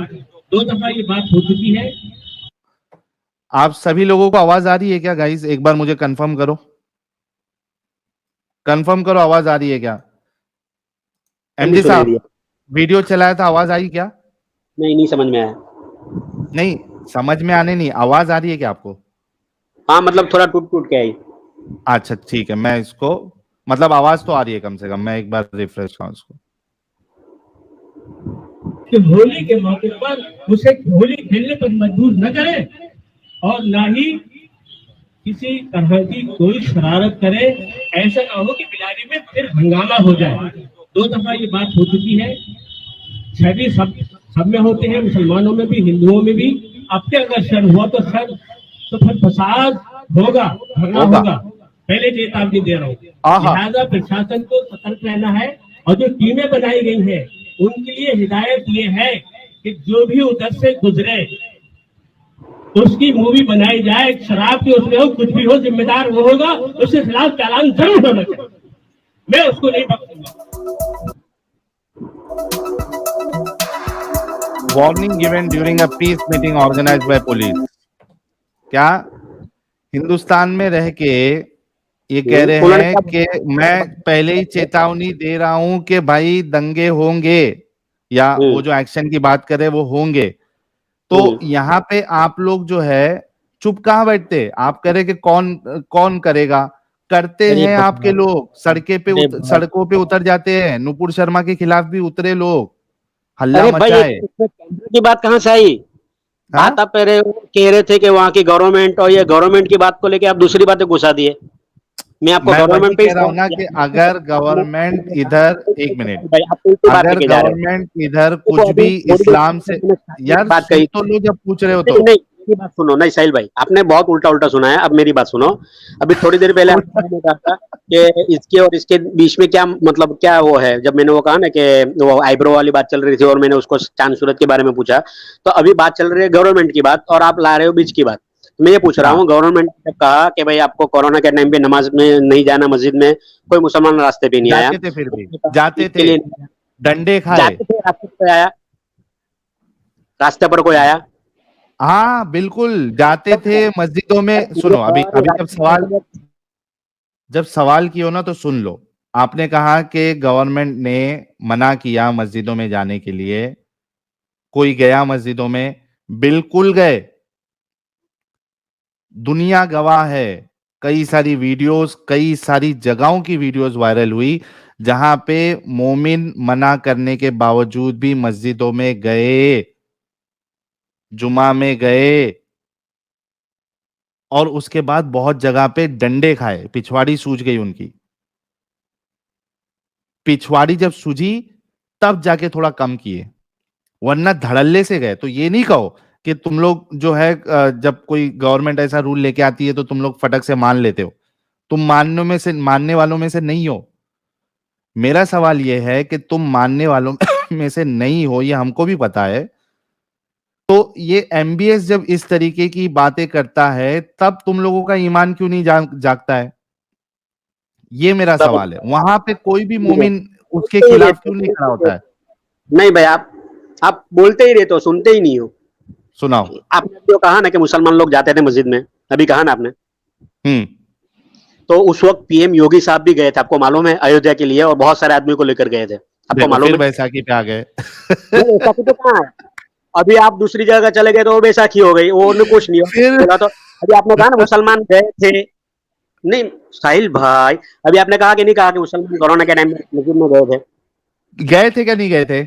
2 دفعہ یہ بات ہو چکی ہے. آپ سبھی لوگوں کو آواز آ رہی ہے کیا گائز؟ ایک بار مجھے کنفرم کرو, آواز آ رہی ہے کیا؟ ایم نہیں ڈی سنائی صاحب دیا. ویڈیو چلایا تھا, آواز آئی کیا؟ نہیں سمجھ میں آیا. نہیں سمجھ میں آنے نہیں, آواز آ رہی ہے کیا آپ کو؟ ہاں مطلب تھوڑا ٹوٹ کے آئی. اچھا ٹھیک ہے, میں اس کو مطلب آواز تو آ رہی ہے کم سے کم, میں ایک بار ریفریش کروں اس کو. کہ ہولی کے موقع پر اسے ہولی کھیلنے پر مجبور نہ کرے اور نہ ہی کسی طرح کی کوئی شرارت کرے. ایسا نہ ہو کہ بلاری میں پھر ہنگامہ ہو جائے. 2 دفعہ یہ بات ہو چکی ہے. بھی سب میں ہوتے ہیں, مسلمانوں میں بھی ہندوؤں میں بھی. اب کے اگر شر ہوا تو پھر فساد ہوگا, دھرنا ہوگا. پہلے چیتاونی دے رہا ہوں. آہا, لہذا پرشاسن کو سترک رہنا ہے, اور جو ٹیمیں بنائی گئی ہیں ان کے لیے ہدایت یہ ہے کہ جو بھی ادھر سے گزرے اس کی مووی بنائی جائے, شراب کی اس میں ہو کچھ بھی ہو, ذمہ دار وہ ہوگا, اس کے خلاف چالان ضرور ہونا چاہیے. میں اس کو نہیں بخشوں گا. Warning given during a peace meeting organized by police. کیا ہندوستان میں رہ کے یہ کہہ رہے انہوں نے ہیں کیا کہ میں پہلے ہی چیتاونی دے رہا ہوں کہ بھائی دنگے ہوں گے, یا وہ جو ایکشن کی بات کرے وہ ہوں گے, تو یہاں پہ آپ لوگ جو ہے چپ کہاں بیٹھتے؟ آپ کہہ رہے کہ کون کرے گا, کرتے ہیں آپ کے لوگ, سڑکوں پہ اتر جاتے ہیں. نپور شرما کے خلاف بھی اترے لوگ, ہلہ ارے بھائی مچائے. اس میں کینڈر کی بات کہاں سے آئی؟ ہاں بات آپ کہہ رہے تھے کہ وہاں کی گورنمنٹ اور یہ گورنمنٹ کی بات کو لے کے آپ دوسری باتیں گھسا دیے. میں آپ کو میں وہی گورنمنٹ پہ کہہ رہا ہوں نا کہ اگر گورنمنٹ ادھر, ایک منٹ, آپ الٹی بات لے اگر کے جا رہے ہو. گورنمنٹ ادھر دیکھو کچھ ابھی بھی تھوڑی دیر اسلام سے, پہلے میں نے یار بات سن کہی تو لو جب پوچھ رہے ہو تو. نہیں میری بات سنو. نہیں ساحل بھائی آپ نے بہت الٹا سنا ہے, اب میری بات سنو. ابھی تھوڑی دیر پہلے آپ نے کہا تھا کہ اس کے اور اس کے بیچ میں کیا مطلب کیا وہ ہے, جب میں نے وہ کہا نا کہ وہ آئیبرو والی بات چل رہی تھی اور میں نے اس کو چاند سورت کے بارے میں پوچھا, تو ابھی بات چل رہی ہے گورنمنٹ کی بات اور آپ لا رہے ہو بیچ کی بات. میں یہ پوچھ رہا ہاں ہوں گورنمنٹ نے کہا کہ بھائی آپ کو کورونا کے ٹائم پہ نماز میں نہیں جانا, مسجد میں کوئی مسلمان راستے پہ نہیں آیا, جاتے تھے, پھر بھی جاتے کے تھے, لیے ڈنڈے کھائے. جاتے تھے, راستے پہ آیا, راستے پر کوئی آیا. ہاں بالکل جاتے تھے مسجدوں میں. سنو ابھی جب سوال کی ہو نا تو سن لو. آپ نے کہا کہ گورنمنٹ نے منع کیا مسجدوں میں جانے کے لیے, کوئی گیا مسجدوں میں؟ بالکل گئے, دنیا گواہ ہے, کئی ساری ویڈیوز, کئی ساری جگہوں کی ویڈیوز وائرل ہوئی جہاں پہ مومن منع کرنے کے باوجود بھی مسجدوں میں گئے, جمعہ میں گئے, اور اس کے بعد بہت جگہ پہ ڈنڈے کھائے, پچھواڑی سوج گئی ان کی. پچھواڑی جب سوجی تب جا کے تھوڑا کم کیے, ورنہ دھڑلے سے گئے. تو یہ نہیں کہو کہ تم لوگ جو ہے جب کوئی گورنمنٹ ایسا رول لے کے آتی ہے تو تم لوگ فٹک سے مان لیتے ہو. تم ماننے والوں میں سے نہیں ہو. میرا سوال یہ ہے کہ تم ماننے والوں میں سے نہیں ہو, یہ ہم کو بھی پتا ہے. تو یہ ایم بی ایس جب اس طریقے کی باتیں کرتا ہے تب تم لوگوں کا ایمان کیوں نہیں جاگتا ہے؟ یہ میرا سوال ہے. وہاں پہ کوئی بھی مومن اس کے خلاف کیوں نہیں کھڑا ہوتا ہے؟ نہیں بھائی, آپ بولتے ہی رہتے ہو, سنتے ہی نہیں ہو. سناؤ. آپ نے جو کہا نا کہ مسلمان لوگ جاتے تھے مسجد میں, ابھی کہا نا آپ نے, تو اس وقت پی ایم یوگی صاحب بھی گئے تھے, آپ کو معلوم ہے, ایودھیا کے لیے, اور بہت سارے آدمی کو لے کر گئے تھے, آپ کو معلوم ہے. بیساکھی پہ آ گئے. بیساکھی تو کہاں ہے, ابھی آپ دوسری جگہ چلے گئے تو وہ بیساکھی ہو گئی, وہ کچھ نہیں بولا. تو ابھی آپ نے کہا نا مسلمان گئے تھے, نہیں ساحل بھائی, ابھی آپ نے کہا کہ نہیں کہا کہ مسلمان کورونا کے ٹائم میں مسجد میں گئے تھے؟ گئے تھے کیا نہیں گئے تھے؟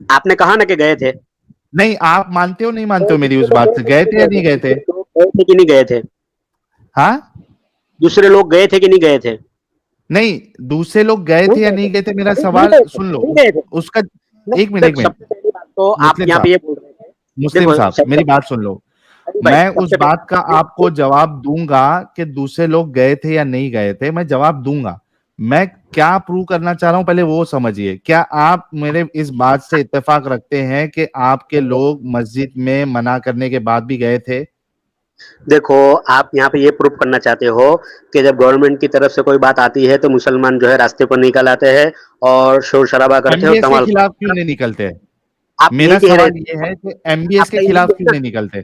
آپ نے کہا نا کہ گئے تھے. نہیں, آپ مانتے ہو نہیں مانتے ہو میری اس بات سے؟ گئے تھے یا نہیں گئے تھے؟ گئے تھے کہ نہیں گئے تھے؟ ہاں, دوسرے لوگ گئے تھے کہ نہیں گئے تھے؟ نہیں, دوسرے لوگ گئے تھے یا نہیں گئے تھے, میرا سوال سن لو. اس کا ایک منٹ, سب سے پہلی بات تو آپ یہاں پہ یہ بول رہے تھے. مسلم صاحب میری بات سن لو. میں اس بات کا آپ کو جواب دوں گا کہ دوسرے لوگ گئے تھے یا نہیں گئے تھے, میں جواب دوں گا. میں کیا پروو کرنا چاہ رہا ہوں پہلے وہ سمجھیے. کیا آپ میرے اس بات سے اتفاق رکھتے ہیں کہ آپ کے لوگ مسجد میں منع کرنے کے بعد بھی گئے تھے؟ دیکھو, آپ یہاں پہ یہ پروف کرنا چاہتے ہو کہ جب گورنمنٹ کی طرف سے کوئی بات آتی ہے تو مسلمان جو ہے راستے پر نکل آتے ہیں اور شور شرابہ کرتے ہیں. ایم بی ایس کے خلاف کیوں نہیں نکلتے؟ آپ میرا سوال یہ ہے کہ ایم بی ایس کے خلاف کیوں نہیں نکلتے؟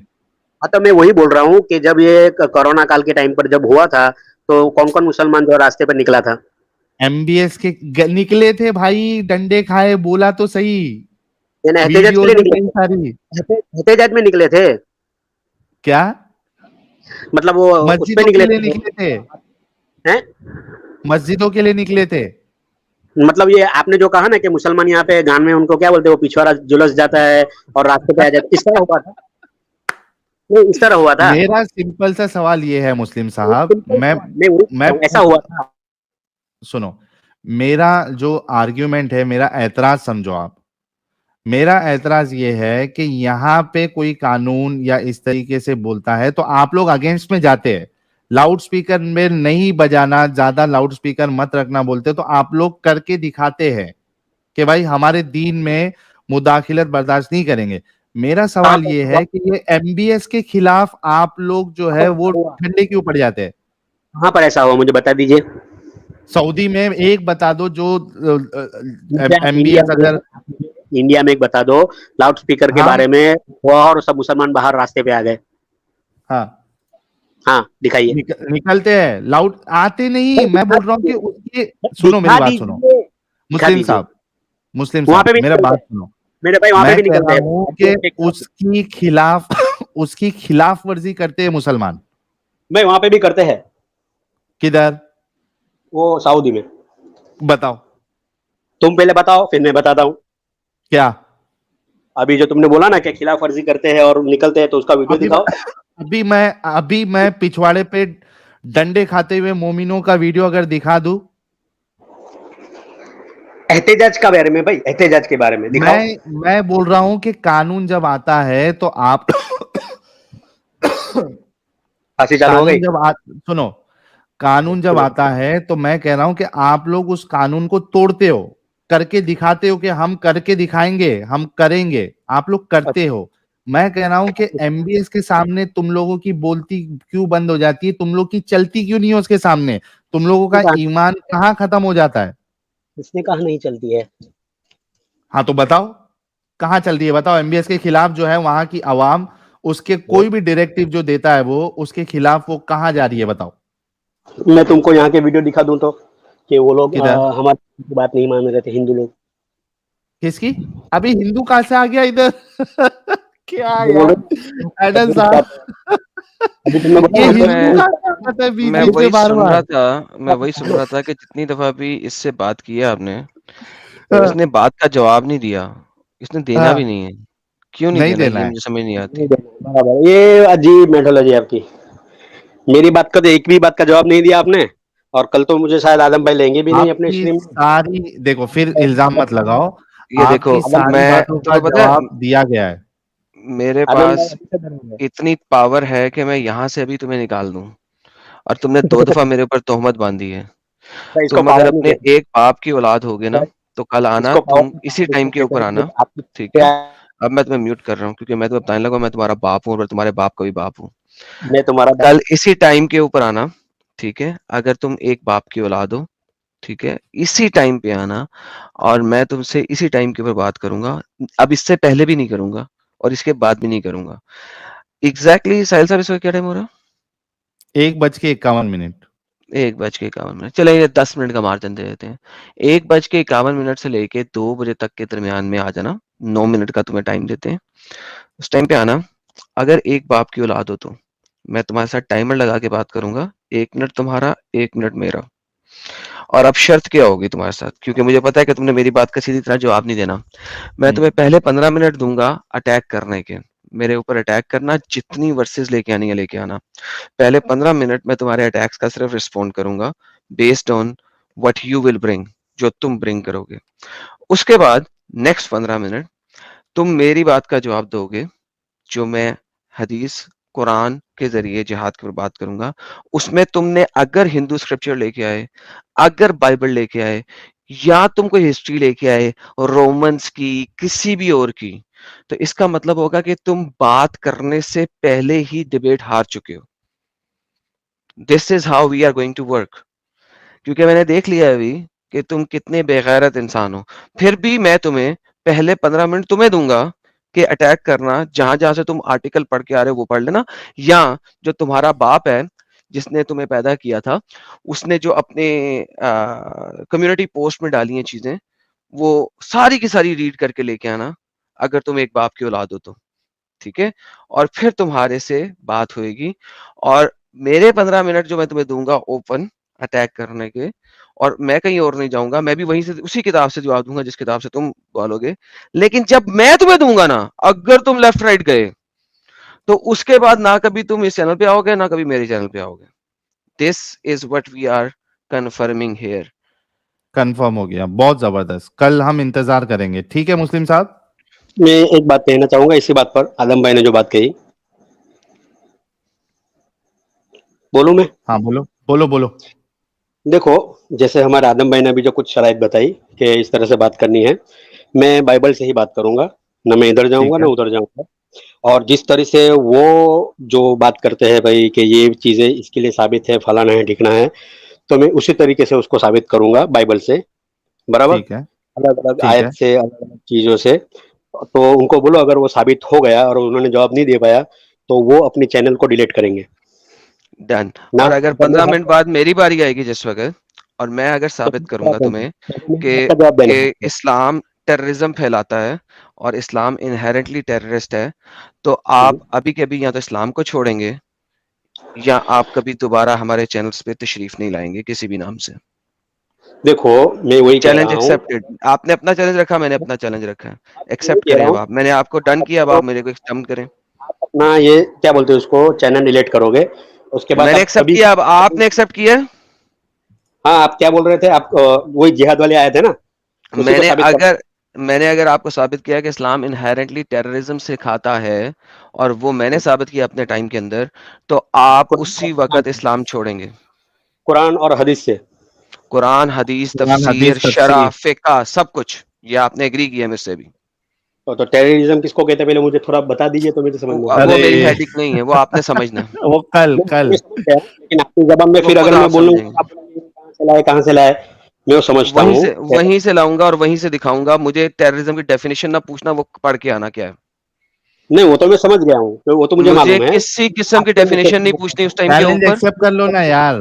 تو میں وہی بول رہا ہوں کہ جب یہ کورونا کال کے ٹائم پر جب ہوا تھا تو کون کون مسلمان جو راستے پر نکلا تھا؟ ایم بی ایس کے نکلے تھے بھائی, ڈنڈے کھائے, بولا تو صحیح. احتجاج میں نکلے تھے کیا مطلب وہ اس پہ مسجدوں کے لیے نکلے تھے؟ مسجدوں کے لیے نکلے تھے. مطلب یہ آپ نے جو کہا نا کہ مسلمان یہاں پہ گان میں ان کو کیا بولتے ہیں, وہ پچھواڑا جلس جاتا ہے اور راستے پہ آ جاتا ہے, اس طرح ہوا تھا؟ نہیں, اس طرح ہوا تھا. میرا سمپل سا سوال یہ ہے مسلم صاحب, میں ایسا ہوا تھا. سنو, میرا جو آرگیومنٹ ہے, میرا اعتراض سمجھو آپ. میرا اعتراض یہ ہے کہ یہاں پہ کوئی قانون یا اس طریقے سے بولتا ہے تو آپ لوگ اگینسٹ میں جاتے ہیں. لاؤڈ سپیکر میں نہیں بجانا, زیادہ لاؤڈ سپیکر مت رکھنا بولتے, تو آپ لوگ کر کے دکھاتے ہیں کہ بھائی ہمارے دین میں مداخلت برداشت نہیں کریں گے. میرا سوال یہ ہے کہ یہ ایم بی ایس کے خلاف آپ لوگ جو ہے وہ ٹھنڈے کیوں پڑ جاتے ہیں؟ کہاں پر ایسا ہوا مجھے بتا دیجئے. سعودی میں ایک بتا دو جو ایم بی ایس, اگر انڈیا میں ایک بتا دو لاؤڈ سپیکر کے بارے میں ہوا اور سب مسلمان باہر راستے پہ آ گئے. ہاں دکھائیے. نکلتے ہیں, لاؤڈ آتے نہیں. میں بول رہا ہوں کہ سنو میری بات سنو مسلم صاحب, میرا بات سنو. میں کہہ رہا ہوں کہ اس کی خلاف ورزی کرتے ہیں مسلمان. میں وہاں پہ بھی کرتے ہیں. کدھر؟ وہ سعودی میں. بتاؤ. تم پہلے بتاؤ پھر میں بتاتا ہوں. کیا؟ ابھی جو تم نے بولا نا کہ خلاف ورزی کرتے ہیں اور نکلتے ہیں, تو اس کا ویڈیو دکھاؤ. ابھی میں پچھواڑے پہ ڈنڈے کھاتے ہوئے مومنوں کا ویڈیو اگر دکھا دوں. احتجاج کا بارے میں بھائی, احتجاج کے بارے میں دکھاؤ. میں بول رہا ہوں کہ قانون جب آتا ہے تو آپ سنو, قانون جب آتا ہے تو میں کہہ رہا ہوں کہ آپ لوگ اس قانون کو توڑتے ہو, کر کے دکھاتے ہو کہ ہم کر کے دکھائیں گے, ہم کریں گے. آپ لوگ کرتے ہو. میں کہہ رہا ہوں کہ ایم بی ایس کے سامنے تم لوگوں کی بولتی کیوں بند ہو جاتی ہے, تم لوگ کی چلتی کیوں نہیں ہے اس کے سامنے, تم لوگوں کا ایمان کہاں ختم ہو جاتا ہے؟ اس نے کہا نہیں چلتی ہے. ہاں تو بتاؤ کہاں چلتی ہے, بتاؤ. ایم بی ایس کے خلاف جو ہے وہاں کی عوام, اس کے کوئی بھی ڈائریکٹو جو دیتا ہے وہ اس کے خلاف وہ کہاں جا رہی ہے, بتاؤ. میں تم کو یہاں کے ویڈیو دکھا دوں تو کہ وہ لوگ کدھر ہماری بات نہیں مان رہے تھے, ہندو لوگ. کس کی؟ ابھی ہندو کہاں سے آ گیا ادھر؟ کیا وہ بول یار رہے ایڈل تھے صاحب, ابھی تم نے یہ بولا نا ہندو کا کیا پتہ ہے بیچ میں بیچ میں وہی بار سن بار. رہا تھا کہ جتنی دفعہ بھی اس سے بات کی ہے آپ نے, تو اس نے بات کا جواب نہیں دیا, اس نے دینا بھی نہیں ہے. کیوں نہیں دینا, یہ ہے. مجھے سمجھ نہیں آتی. برابر, یہ عجیب میٹھولوجی آپ کی. میری بات کا تو ایک بھی بات کا جواب نہیں دیا آپ نے, اور کل تو مجھے شاید آدم بھائی لیں گے بھی نہیں آپ اپنے کی اسٹریم ساری دیکھو, پھر الزام مت لگاؤ, یہ آپ دیکھو, کی ساری میں باتوں کا تمہیں پتہ ہے جواب دیا گیا ہے. میرے آدم پاس بھائی ابھی سے ڈر رہے ہیں. اتنی پاور ہے کہ میں یہاں سے ابھی تمہیں نکال دوں, اور تم نے 2 دفعہ میرے اوپر تہمت باندھی ہے. اس کو تم اگر پاور نہیں اپنے کہتے, ایک باپ کی اولاد ہوگے نا, تو کل اس آنا, کو پاور تم نہیں اسی کہتے, اس ٹائم کو کے کہتے اوپر ہیں آنا, کہ آپ ٹھیک ہے. اب میں تمہیں میوٹ کر رہا ہوں, کیونکہ میں تمہیں بتانے لگا میں تمہارا باپ ہوں اور تمہارے باپ کا بھی باپ ہوں. میں تمہارا کل اسی ٹائم کے اوپر آنا, ٹھیک ہے. اگر تم ایک باپ کی اولاد ہو, ٹھیک ہے, اسی ٹائم پہ آنا, اور میں تم سے اسی ٹائم کے اوپر بات کروں گا. اب اس سے پہلے بھی نہیں کروں گا, اور اس کے بعد بھی نہیں کروں گا. ایگزیکٹلی ساحل صاحب اس وقت کیا ٹائم ہو رہا؟ 1:51. 1:51. چلیں یہ 10 منٹ کا مارجن دے دیتے ہیں. 1:51 سے لے کے 2 بجے تک کے درمیان میں آ جانا. 9 منٹ کا تمہیں ٹائم دیتے ہیں, اس ٹائم پہ آنا. اگر ایک باپ کی اولاد ہو تو میں تمہارے ساتھ ٹائمر لگا کے بات کروں گا, 1 منٹ تمہارا 1 منٹ میرا. اور اب شرط کیا ہوگی تمہارے ساتھ, کیونکہ مجھے پتا ہے کہ تم نے میری بات کا سیدھی طرح جواب نہیں دینا. میں تمہیں پہلے 15 منٹ دوں گا اٹیک کرنے کے, میرے اوپر اٹیک کرنا, جتنی ورسز لے کے آنی ہے لے کے آنا. پہلے 15 منٹ میں تمہارے اٹیکس کا صرف رسپونڈ کروں گا based on what you will bring, جو تم برنگ کرو گے. اس کے بعد نیکسٹ 15 منٹ تم میری بات کا جواب دو گے, جو میں حدیث قرآن کے ذریعے جہاد کی بات کروں گا. اس میں تم نے اگر ہندو اسکرپچر لے کے آئے, اگر بائبل لے کے آئے, یا تم کوئی ہسٹری لے کے آئے رومنس کی, کسی بھی اور کی, تو اس کا مطلب ہوگا کہ تم بات کرنے سے پہلے ہی ڈیبیٹ ہار چکے ہو. This is how we are going to work. کیونکہ میں نے دیکھ لیا ابھی کہ تم کتنے بے غیرت انسان ہو. پھر بھی میں تمہیں پہلے 15 منٹ تمہیں دوں گا کہ اٹیک کرنا, جہاں جہاں سے تم آرٹیکل پڑھ کے آ رہے ہو وہ پڑھ لینا, یا جو تمہارا باپ ہے جس نے تمہیں پیدا کیا تھا, اس نے جو اپنے کمیونٹی پوسٹ میں ڈالی ہیں چیزیں, وہ ساری کی ساری ریڈ کر کے لے کے آنا, اگر تم ایک باپ کی اولاد ہو تو, ٹھیک ہے. اور پھر تمہارے سے بات ہوئے گی, اور میرے 15 منٹ جو میں تمہیں دوں گا اوپن اٹیک کرنے کے, اور میں کہیں اور نہیں جاؤں گا, میں بھی وہیں سے اسی کتاب سے جواب دوں گا جس کتاب سے تم بولو گے. لیکن جب میں تمہیں دوں گا نا, اگر تم لیفٹ رائٹ گئے تو اس کے بعد نہ کبھی تم اس چینل پہ آؤ گے, نہ کبھی میرے چینل پہ آؤ گے. This is what we are confirming here. Confirm ہو گیا, بہت زبردست. کل ہم انتظار کریں گے, ٹھیک ہے مسلم صاحب. میں ایک بات کہنا چاہوں گا اسی بات پر, آدم بھائی نے جو بات کہی, بولوں میں؟ ہاں بولو بولو بولو. دیکھو, جیسے ہمارے آدم بھائی نے ابھی جو کچھ شرائط بتائی کہ اس طرح سے بات کرنی ہے, میں بائبل سے ہی بات کروں گا, نہ میں ادھر جاؤں گا ٹھیک نہ ہے, ادھر جاؤں گا. اور جس طرح سے وہ جو بات کرتے ہیں بھائی کہ یہ چیزیں اس کے لیے ثابت ہے, فلانا ہے, ٹھکنا ہے, تو میں اسی طریقے سے اس کو ثابت کروں گا بائبل سے, برابر, ٹھیک ہے, الگ الگ ٹھیک ہے. آیت سے, الگ الگ چیزوں سے. تو ان کو بولو اگر وہ ثابت ہو گیا اور انہوں نے جواب نہیں دے پایا تو وہ اپنی چینل کو ڈیلیٹ کریں گے. ڈن. نہ اور اگر جب میں 15 منٹ بعد میری باری آئے گی جس وقت, اور میں اگر ثابت کروں گا تمہیں کہ جواب دینا ہے. اسلام ٹیررزم پھیلاتا ہے اور اسلام انہیرنٹلی ٹیررسٹ ہے, تو آپ ابھی کے ابھی یا تو اسلام کو چھوڑیں گے, یا آپ کبھی دوبارہ ہمارے چینلز پہ تشریف نہیں لائیں گے کسی بھی نام سے. دیکھو میں وہی کہہ چیلنج رہا ہوں, ایکسپٹڈ. آپ نے اپنا چیلنج رکھا, میں نے اپنا چیلنج رکھا, وہی ایکسپٹ کہہ کریں. رہا اب ہوں, آپ, میں نے آپ کو ڈن کیا, اب آپ میرے کو ایکسپٹ کریں. آپ اپنا یہ کیا بولتے ہیں اس کو, چینل ڈیلیٹ کرو گے, اس کے بعد میں نے آپ ایکسپٹ کبھی, کیا, اب آپ نے ایکسپٹ کیا. ہاں آپ کیا بول رہے تھے, آپ وہی جہاد والے آئے تھے نا, اسی میں کو نے ثابت کرو. اگر آپ کو ثابت کیا کہ اسلام انہیرنٹلی ٹیررزم سے کھاتا ہے, اور وہ میں نے ثابت کیا اپنے ٹائم کے اندر, تو آپ اسی وقت اسلام چھوڑیں گے. قرآن اور حدیث سے, قرآن, حدیث, قرآن تفسیر, حدیث شرح, تفسیر. فقہ, سب کچھ یہ آپ نے ایگری کیا مجھ سے بھی. تو ٹیررزم کس کو کہتے ہیں پہلے مجھے تھوڑا بتا دیجیے تو مجھے سمجھ میں آئے. وہ ارے میری ہیڈک نہیں ہے, وہ آپ نے سمجھنا ہے. وہ کل میں سمجھ گیا, لیکن آپ کی زبان میں وہ پھر خود اگر میں آپ بولوں سمجھیں گے. آپ کہاں سے لائے, میں وہ سمجھتا ہوں. وہیں سے لاؤں گا اور وہیں سے دکھاؤں گا. مجھے ٹیررزم کی ڈیفینیشن نہ پوچھنا, وہ پڑھ کے آنا کیا ہے. نہیں وہ تو میں سمجھ گیا ہوں, وہ تو مجھے مجھے معلوم ہے. کسی قسم کی آپ کو مجھ سے ڈیفینیشن نہیں پوچھنی اس ٹائم کے چیلنج اوپر. ایکسپٹ کر لو نا یار.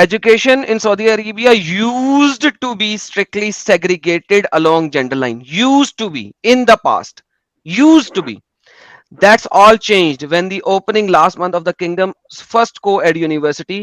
Education in Saudi Arabia used to be strictly segregated along gender line. Used to be in the past. Used to be. That's all changed when the opening last month of the kingdom's first co-ed university.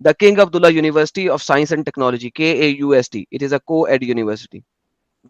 The King Abdullah University of Science and Technology, KAUST. It is a co-ed university.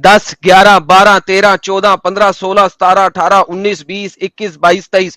10, 11, 12, 13, 14, 15, 16, 17, 18, 19, 20, 21, 22, 23